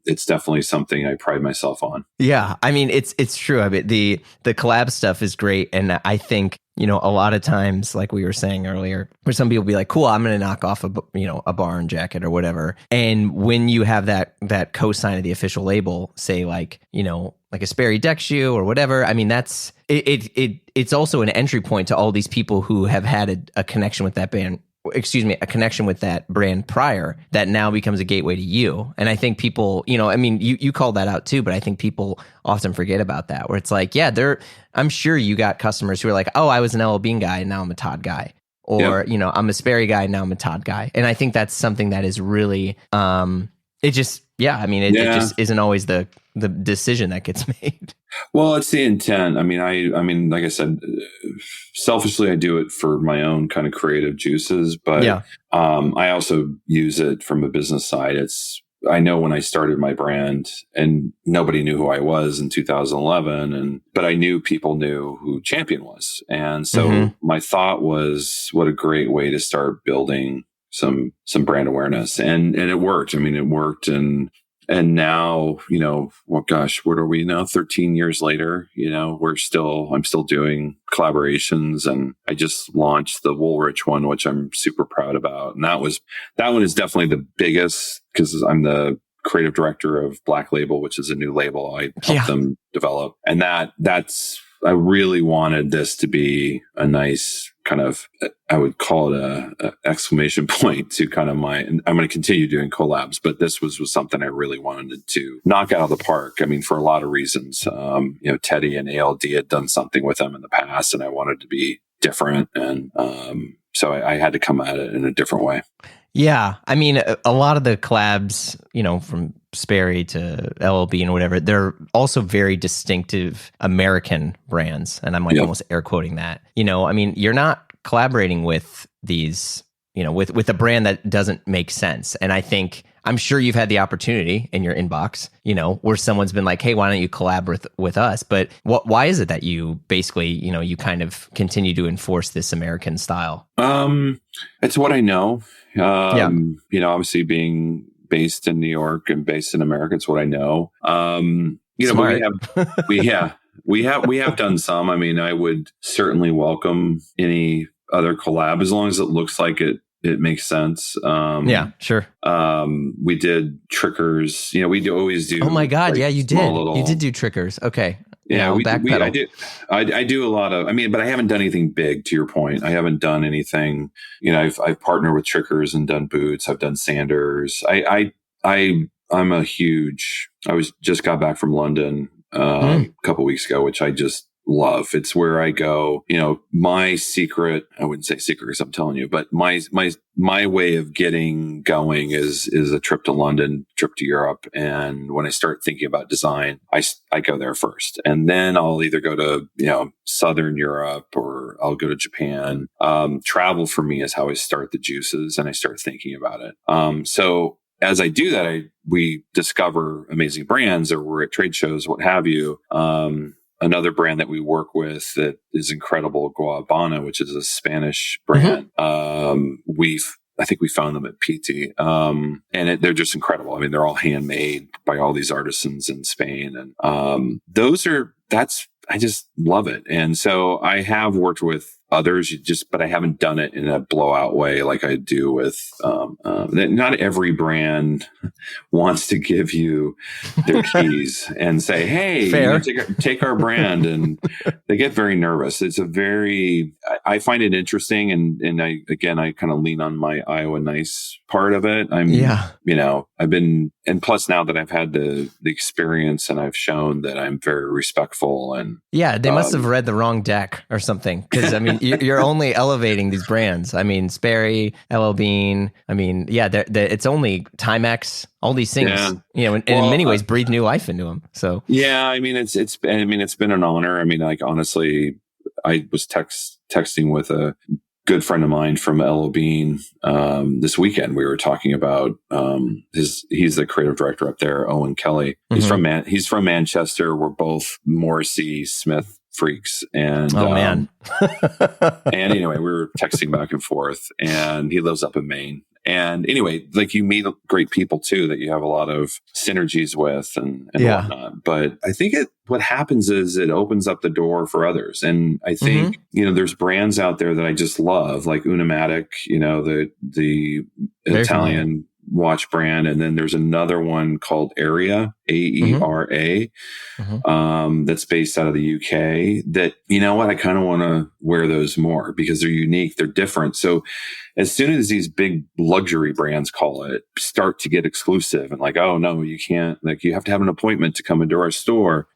it's definitely something I pride myself on. Yeah. I mean, it's true. I mean, the collab stuff is great. And I think, a lot of times, like we were saying earlier, where some people be like, cool, I'm going to knock off a barn jacket or whatever. And when you have that cosign of the official label, say like a Sperry deck shoe or whatever, I mean, that's it's also an entry point to all these people who have had a connection with that band. A connection with that brand prior that now becomes a gateway to you. And I think people, I mean, you called that out too, but I think people often forget about that, where it's like, yeah, I'm sure you got customers who are like, oh, I was an LL Bean guy and now I'm a Todd guy. Or, I'm a Sperry guy and now I'm a Todd guy. And I think that's something that is really, it just isn't always the decision that gets made. Well, it's the intent. I mean, like I said, selfishly, I do it for my own kind of creative juices, but I also use it from a business side. I know when I started my brand and nobody knew who I was in 2011, but I knew people knew who Champion was. And so my thought was, what a great way to start building some brand awareness. And it worked. I mean, it worked. And now, what are we now? 13 years later, I'm still doing collaborations, and I just launched the Woolrich one, which I'm super proud about. And that one is definitely the biggest, because I'm the creative director of Black Label, which is a new label I helped them develop. And I really wanted this to be a nice kind of, I would call it a exclamation point to kind of I'm going to continue doing collabs, but this was something I really wanted to knock out of the park. I mean, for a lot of reasons, Teddy and ALD had done something with them in the past, and I wanted to be different. And so I had to come at it in a different way. Yeah. I mean, a lot of the collabs, from Sperry to LL Bean and whatever, they're also very distinctive American brands. And I'm like almost air quoting that. I mean, you're not collaborating with these, with a brand that doesn't make sense. And I'm sure you've had the opportunity in your inbox, where someone's been like, hey, why don't you collab with us? But why is it that you basically, you kind of continue to enforce this American style? It's what I know. Obviously being based in New York and based in America, it's what I know. But we have done some. I mean, I would certainly welcome any other collab as long as it looks like it makes sense. Sure. We did Trickers. We always do. Oh my God. Yeah, you did. You did do Trickers. Okay. Yeah, I do a lot of, but I haven't done anything big, to your point. I haven't done anything, I've partnered with Trickers and done boots. I've done Sanders. I just got back from London a couple weeks ago, which I just love. It's where I go, my secret, I wouldn't say secret because I'm telling you, but my way of getting going is a trip to London, trip to Europe. And when I start thinking about design, I go there first, and then I'll either go to, Southern Europe, or I'll go to Japan. Travel for me is how I start the juices and I start thinking about it. So as I do that, we discover amazing brands, or we're at trade shows, what have you. Another brand that we work with that is incredible, Guabana, which is a Spanish brand. I think we found them at Pitti, and they're just incredible. I mean, they're all handmade by all these artisans in Spain, and I just love it. And so I have worked with others. But I haven't done it in a blowout way like I do with. Not every brand wants to give you their keys and say, "Hey, take our brand," and they get very nervous. It's I find it interesting, and I kind of lean on my Iowa Nice part of it. I've been, and plus now that I've had the experience and I've shown that I'm very respectful, and they must have read the wrong deck or something, because I mean you're only elevating these brands. I mean Sperry, LL Bean. I mean it's only Timex. All these things, in many ways, breathe new life into them. So I mean it's been an honor. I mean, like, honestly, I was texting with a good friend of mine from LL Bean this weekend. We were talking about he's the creative director up there, Owen Kelly. Mm-hmm. He's from Manchester. We're both Morrissey Smith freaks, and man. And anyway, we were texting back and forth, and he lives up in Maine. And anyway, like, you meet great people too that you have a lot of synergies with and whatnot. But I think what happens is it opens up the door for others. And I think, there's brands out there that I just love, like Unimatic, the Italian watch brand. And then there's another one called Area, AERA, that's based out of the UK, that, I kind of want to wear those more because they're unique, they're different. So as soon as these big luxury brands start to get exclusive and like, oh no, you can't, like, you have to have an appointment to come into our store.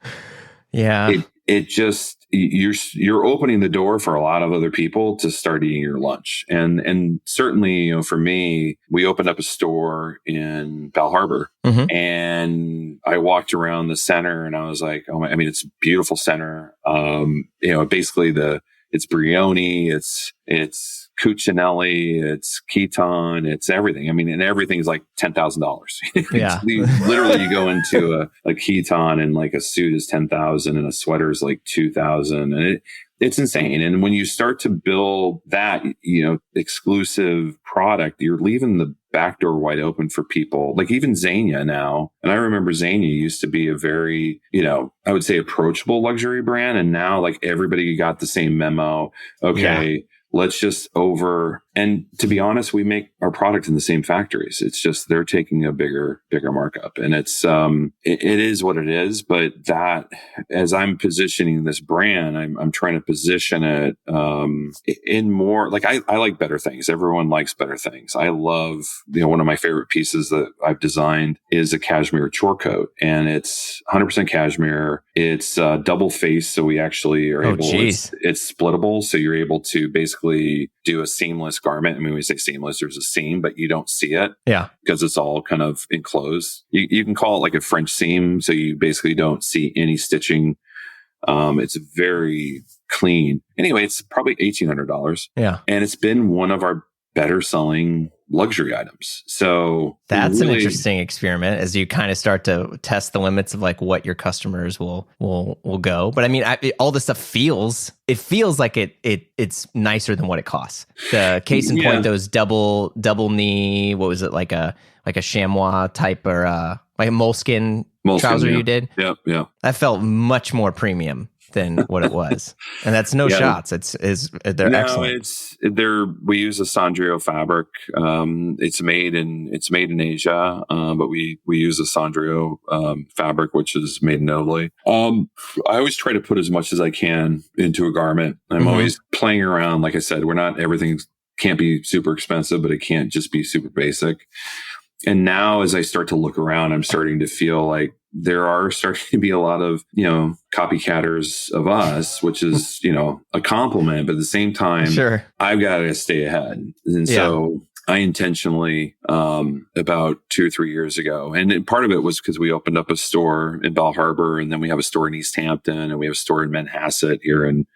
Yeah. It just, you're opening the door for a lot of other people to start eating your lunch. And certainly, for me, we opened up a store in Bal Harbour, and I walked around the center and I was like, it's a beautiful center. Basically it's Brioni, it's Cucinelli, it's Keton, it's everything. I mean, and everything's like $10,000. Yeah. Literally, you go into a Keton and like a suit is $10,000 and a sweater is like $2,000, and it's insane. And when you start to build that, exclusive product, you're leaving the back door wide open for people. Like even Zegna now. And I remember Zegna used to be a very, I would say approachable luxury brand. And now, like, everybody got the same memo. Okay. Yeah. Let's just and to be honest, we make our product in the same factories. It's just they're taking a bigger markup, and it's it is what it is. But that, as I'm positioning this brand, I'm trying to position it in more like I like better things. Everyone likes better things. I love one of my favorite pieces that I've designed is a cashmere chore coat, and it's 100% cashmere. It's double face, so we actually are able. It's splittable, so you're able to basically do a seamless garment. I mean, when we say seamless, there's a seam, but you don't see it. Yeah. Because it's all kind of enclosed. You can call it like a French seam. So you basically don't see any stitching. It's very clean. Anyway, it's probably $1,800. Yeah. And it's been one of our better selling luxury items. So that's really an interesting experiment as you kind of start to test the limits of like what your customers will go. But I mean, all this stuff feels like it's nicer than what it costs. The case in point, those double knee, what was it, like a chamois type or like a moleskin trouser you did? Yeah. That felt much more premium than what it was, and that's no shots. They're excellent. We use a Sandrio fabric. It's made in Asia, but we use a Sandrio fabric, which is made in Italy. I always try to put as much as I can into a garment. I'm always playing around. Like I said, everything can't be super expensive, but it can't just be super basic. And now, as I start to look around, I'm starting to feel like there are starting to be a lot of, copycatters of us, which is, a compliment. But at the same time, I've got to stay ahead. And so I intentionally, about 2 or 3 years ago, and part of it was because we opened up a store in Bal Harbour, and then we have a store in East Hampton, and we have a store in Manhasset here in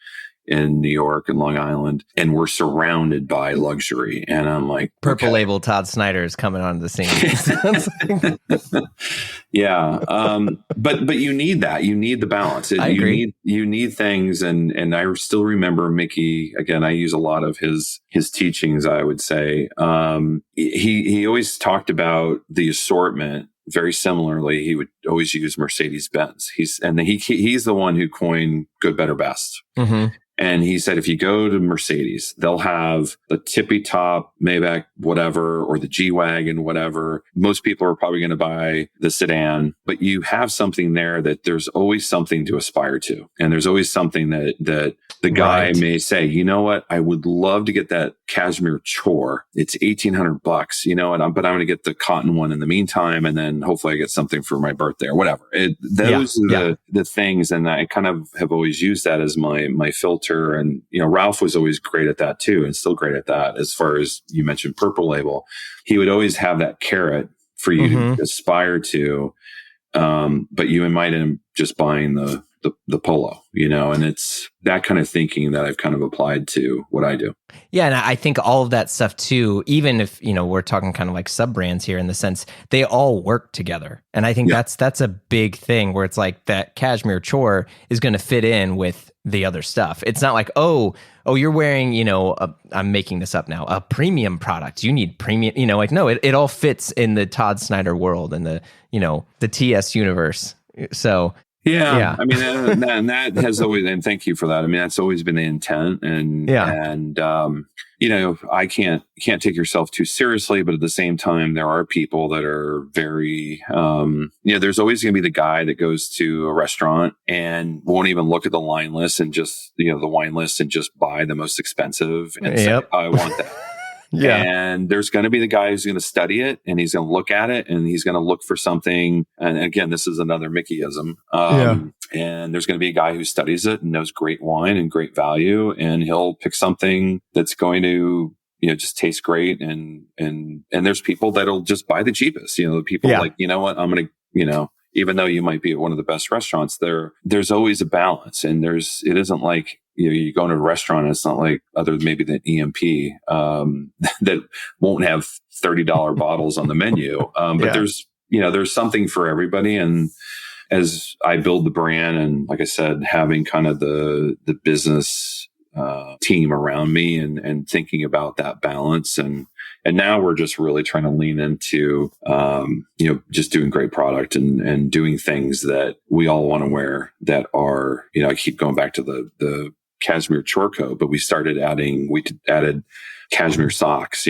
New York and Long Island, and we're surrounded by luxury. And I'm like, Purple Label Todd Snyder is coming onto the scene. Yeah. But you need that. You need the balance. I agree. You need things. And I still remember Mickey, again, I use a lot of his teachings, I would say. He always talked about the assortment. Very similarly, he would always use Mercedes-Benz. He's the one who coined good, better, best. And he said, if you go to Mercedes, they'll have the tippy top Maybach, whatever, or the G-Wagon, whatever. Most people are probably going to buy the sedan, but you have something there that there's always something to aspire to. And there's always something that the guy may say, you know what? I would love to get that cashmere chore. It's $1,800, but I'm going to get the cotton one in the meantime. And then hopefully I get something for my birthday or whatever. Those are the things. And I kind of have always used that as my filter. And, Ralph was always great at that too, and still great at that. As far as you mentioned, Purple Label, he would always have that carrot for you to aspire to. But you might end up just buying the polo, and it's that kind of thinking that I've kind of applied to what I do. Yeah. And I think all of that stuff too, even if, we're talking kind of like sub brands here in the sense they all work together. And I think that's a big thing where it's like that cashmere chore is going to fit in with the other stuff. It's not like, oh, you're wearing, I'm making this up now, a premium product. You need premium, no, it all fits in the Todd Snyder world and the TS universe. So yeah. I mean, and that has always, and thank you for that. I mean, that's always been the intent. And I can't take yourself too seriously, but at the same time, there are people that are very, there's always going to be the guy that goes to a restaurant and won't even look at the line list and just, the wine list and just buy the most expensive and say, I want that. Yeah. And there's going to be the guy who's going to study it and he's going to look at it and he's going to look for something. And again, this is another Mickeyism. And there's going to be a guy who studies it and knows great wine and great value. And he'll pick something that's going to, just taste great. And there's people that'll just buy the cheapest, people like, you know what, I'm going to, even though you might be at one of the best restaurants there's always a balance. And it isn't like, you go into a restaurant and it's not like other than maybe the EMP, that won't have $30 bottles on the menu. But there's something for everybody. And as I build the brand and like I said, having kind of the business, team around me and thinking about that balance. And now we're just really trying to lean into, just doing great product and doing things that we all want to wear that are, I keep going back to the cashmere chore coat, but we added cashmere socks.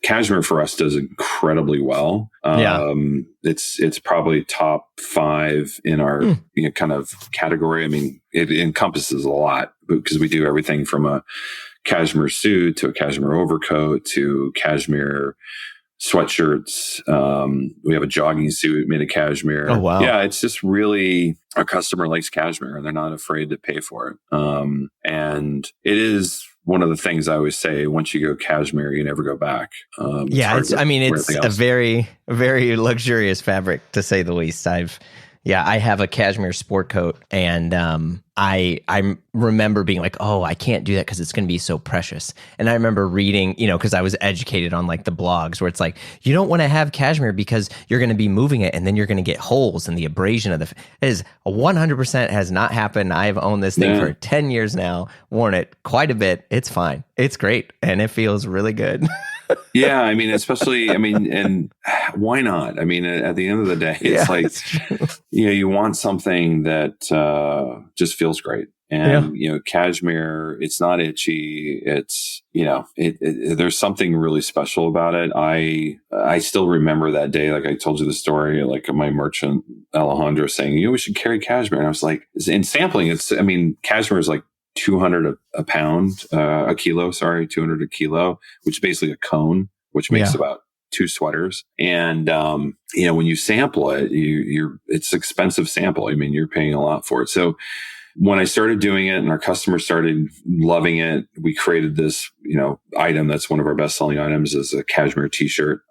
Cashmere for us does incredibly well. It's probably top 5 in our kind of category. I mean, it encompasses a lot because we do everything from a cashmere suit to a cashmere overcoat to cashmere sweatshirts. We have a jogging suit made of cashmere. Oh, wow. Yeah, it's just really, our customer likes cashmere and they're not afraid to pay for it. And it is one of the things I always say, once you go cashmere, you never go back. It's a very, very luxurious fabric to say the least. I have a cashmere sport coat and I remember being like, oh, I can't do that because it's going to be so precious. And I remember reading, because I was educated on like the blogs where it's like, you don't want to have cashmere because you're going to be moving it and then you're going to get holes and the abrasion of it is 100% has not happened. I've owned this thing for 10 years now, worn it quite a bit. It's fine. It's great. And it feels really good. Yeah. I mean, and why not? I mean, at the end of the day, it's like, you want something that just feels great. And, cashmere, it's not itchy. It's, there's something really special about it. I still remember that day. Like I told you the story, like my merchant Alejandro saying, we should carry cashmere. And I was like, in sampling, cashmere is like 200 a pound, a kilo, 200 a kilo, which is basically a cone, which makes about 2 sweaters. And, when you sample it, it's expensive sample. I mean, you're paying a lot for it. So when I started doing it and our customers started loving it, we created this, item that's one of our best selling items is a cashmere t-shirt.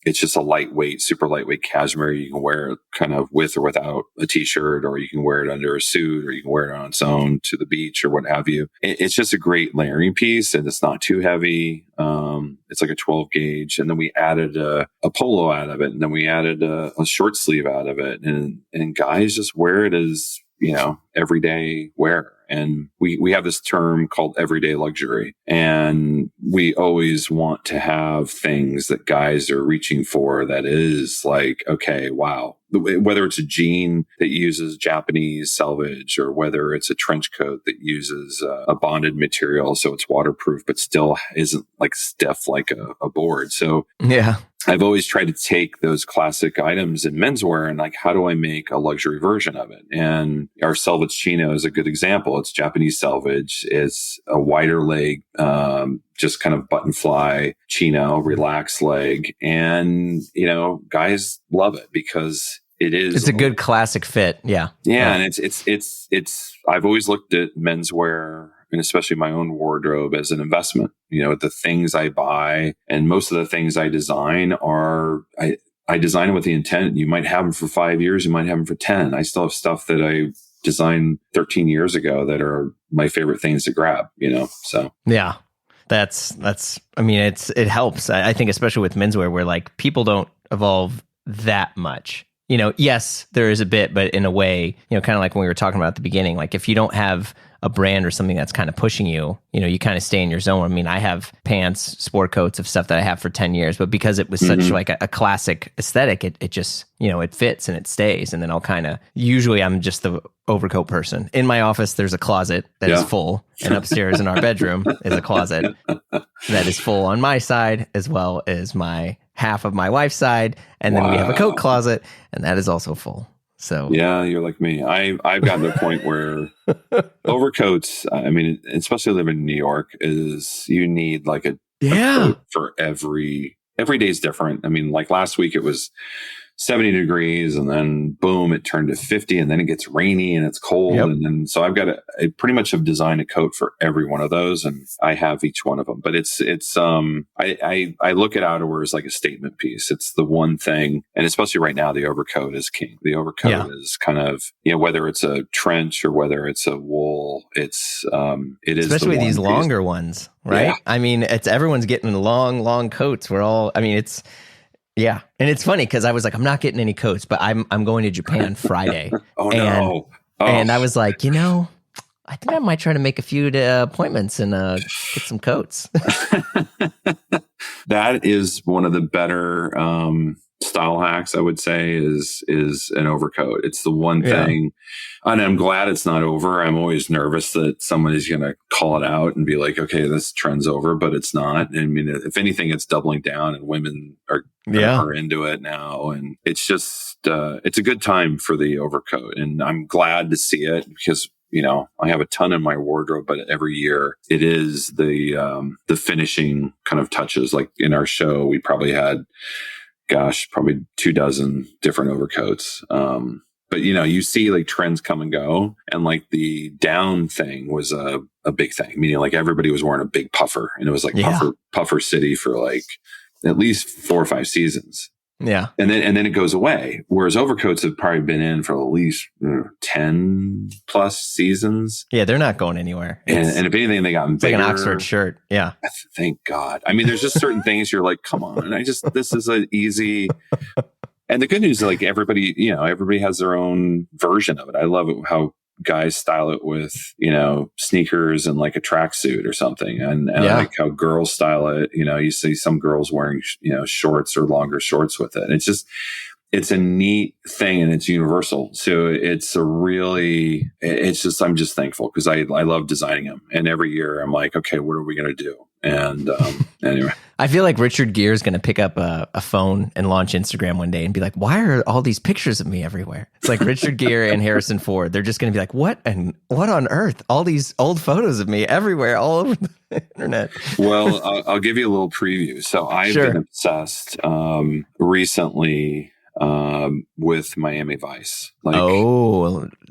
It's just a lightweight, super lightweight cashmere. You can wear it kind of with or without a t-shirt, or you can wear it under a suit, or you can wear it on its own to the beach or what have you. It's just a great layering piece and it's not too heavy. It's like a 12 gauge. And then we added a polo out of it. And then we added a short sleeve out of it. And guys just wear it as, everyday wear. And we have this term called everyday luxury. And we always want to have things that guys are reaching for that is like, okay, wow. Whether it's a jean that uses Japanese selvage, or whether it's a trench coat that uses a bonded material so it's waterproof but still isn't like stiff like a board. So yeah, I've always tried to take those classic items in menswear and like, how do I make a luxury version of it? And our selvage chino is a good example. It's Japanese selvage. It's a wider leg, just kind of button fly chino, relaxed leg. And, guys love it because it's a good classic fit. Yeah. Yeah. And it's, I've always looked at menswear and especially my own wardrobe as an investment. The things I buy and most of the things I design I design them with the intent. You might have them for 5 years. You might have them for 10. I still have stuff that I designed 13 years ago that are my favorite things to grab, so. Yeah. It helps. I think especially with menswear where like people don't evolve that much. Yes, there is a bit, but in a way, kind of like when we were talking about at the beginning, like if you don't have a brand or something that's kind of pushing you, you kind of stay in your zone. I mean, I have pants, sport coats of stuff that I have for 10 years, but because it was such like a classic aesthetic, it just, it fits and it stays. And then usually I'm just the overcoat person. In my office, there's a closet that is full, and upstairs in our bedroom is a closet that is full on my side as well as half of my wife's side. And then we have a coat closet, and that is also full. So yeah, you're like me. I've gotten to a point where overcoats, especially living in New York, is you need like a coat for every day is different. Like last week it was 70 degrees and then boom, it turned to 50 and then it gets rainy and it's cold. Yep. And then, so I've got I pretty much have designed a coat for every one of those and I have each one of them, but I look at outerwear as like a statement piece. It's the one thing. And especially right now, the overcoat is king. The overcoat is kind of, whether it's a trench or whether it's a wool, it is especially these piece. Longer ones, right? Yeah. It's everyone's getting long coats. Yeah. And it's funny because I was like, I'm not getting any coats, but I'm going to Japan Friday. And I was like, I think I might try to make a few appointments and get some coats. That is one of the better style hacks, I would say, is an overcoat. It's the one thing. And I'm glad it's not over. I'm always nervous that somebody's going to call it out and be like, okay, this trend's over, but it's not. If anything, it's doubling down and women are into it now. And it's just, it's a good time for the overcoat. And I'm glad to see it because, I have a ton in my wardrobe, but every year it is the finishing kind of touches. Like in our show, we probably had, probably 24 different overcoats. But you see like trends come and go, and like the down thing was a big thing, meaning like everybody was wearing a big puffer, and it was like puffer city for like at least 4 or 5 seasons. Yeah. And then it goes away. Whereas overcoats have probably been in for at least 10 plus seasons. Yeah, they're not going anywhere. And if anything, they got bigger. Like an Oxford shirt. Yeah. Thank God. There's just certain things you're like, come on. This is an easy. And the good news is like everybody has their own version of it. I love it how guys style it with, sneakers and like a tracksuit or something. And I like how girls style it. You see some girls wearing, shorts or longer shorts with it. It's a neat thing and it's universal. So I'm just thankful because I love designing them. And every year I'm like, okay, what are we going to do? And anyway. I feel like Richard Gere is going to pick up a phone and launch Instagram one day and be like, why are all these pictures of me everywhere? It's like Richard Gere and Harrison Ford. They're just going to be like, what on earth? All these old photos of me everywhere, all over the internet. Well, I'll give you a little preview. So I've been obsessed recently with Miami Vice. Like,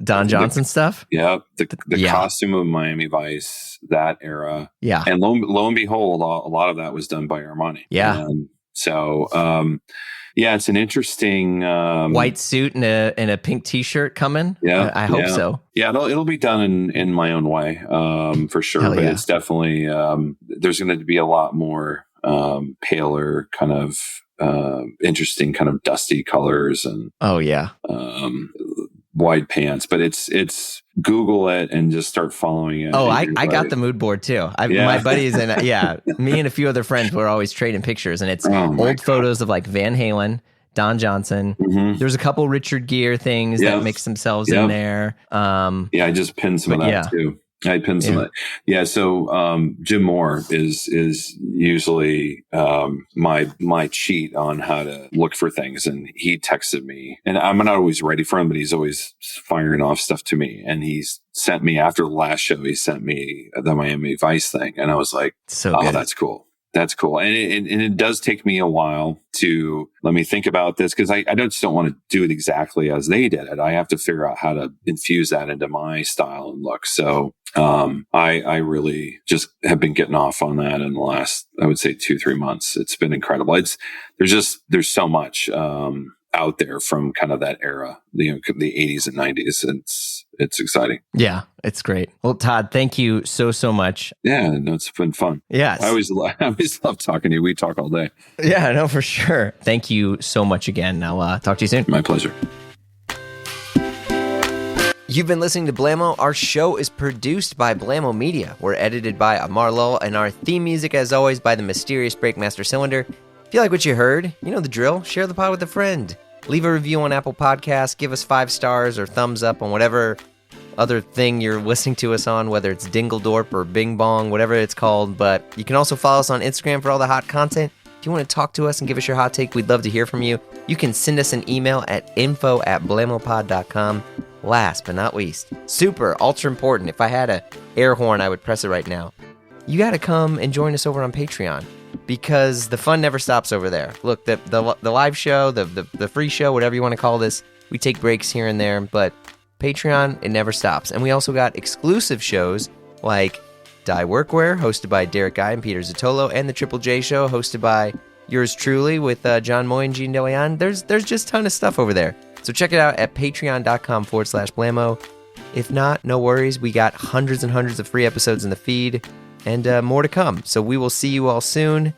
Don Johnson stuff? Yeah. The costume of Miami Vice, that era. Yeah. And lo and behold, a lot of that was done by Armani. Yeah. And so, it's an interesting white suit and a pink t-shirt coming. Yeah. I hope so. Yeah. It'll be done in my own way, for sure. But it's definitely, there's going to be a lot more, paler kind of, interesting kind of dusty colors and wide pants, but it's Google it and just start following it. Oh, I got the mood board too. My buddies and me and a few other friends were always trading pictures, and it's old photos of like Van Halen, Don Johnson. There's a couple Richard Gere things that mix themselves in there. I just pinned some of that too. I pinned some of that. Yeah. So Jim Moore is usually my cheat on how to look for things, and he texted me, and I'm not always ready for him, but he's always firing off stuff to me. And he's sent me, after the last show, he sent me the Miami Vice thing, and I was like, "Oh, that's cool." That's cool. And it does take me a while to let me think about this, because I just don't want to do it exactly as they did it. I have to figure out how to infuse that into my style and look. So I really just have been getting off on that in the last, I would say 2-3 months. It's been incredible. There's so much out there from kind of that era, the 80s and 90s. It's exciting. Yeah, it's great. Well, Todd, thank you so much. Yeah, no, it's been fun. Yeah, I always love talking to you. We talk all day. Yeah, no, for sure. Thank you so much again. I'll talk to you soon. My pleasure. You've been listening to Blamo. Our show is produced by Blamo Media. We're edited by Amar Lowell, and our theme music, as always, by the mysterious Breakmaster Cylinder. If you like what you heard, you know the drill. Share the pod with a friend. Leave a review on Apple Podcasts. Give us 5 stars or thumbs up on whatever other thing you're listening to us on, whether it's Dingledorp or Bing Bong, whatever it's called. But you can also follow us on Instagram for all the hot content. If you want to talk to us and give us your hot take, we'd love to hear from you. You can send us an email at info@blamopod.com. Last but not least, super ultra important, if I had a air horn, I would press it right now. You got to come and join us over on Patreon, because the fun never stops over there. Look, the live show, the free show, whatever you want to call this, we take breaks here and there, but Patreon, it never stops. And we also got exclusive shows like Die Workwear, hosted by Derek Guy and Peter Zotolo, and the Triple J Show, hosted by yours truly with John Moy and Gene DeLeon. There's just a ton of stuff over there. So check it out at patreon.com/Blamo. If not, no worries. We got hundreds and hundreds of free episodes in the feed, and more to come. So we will see you all soon.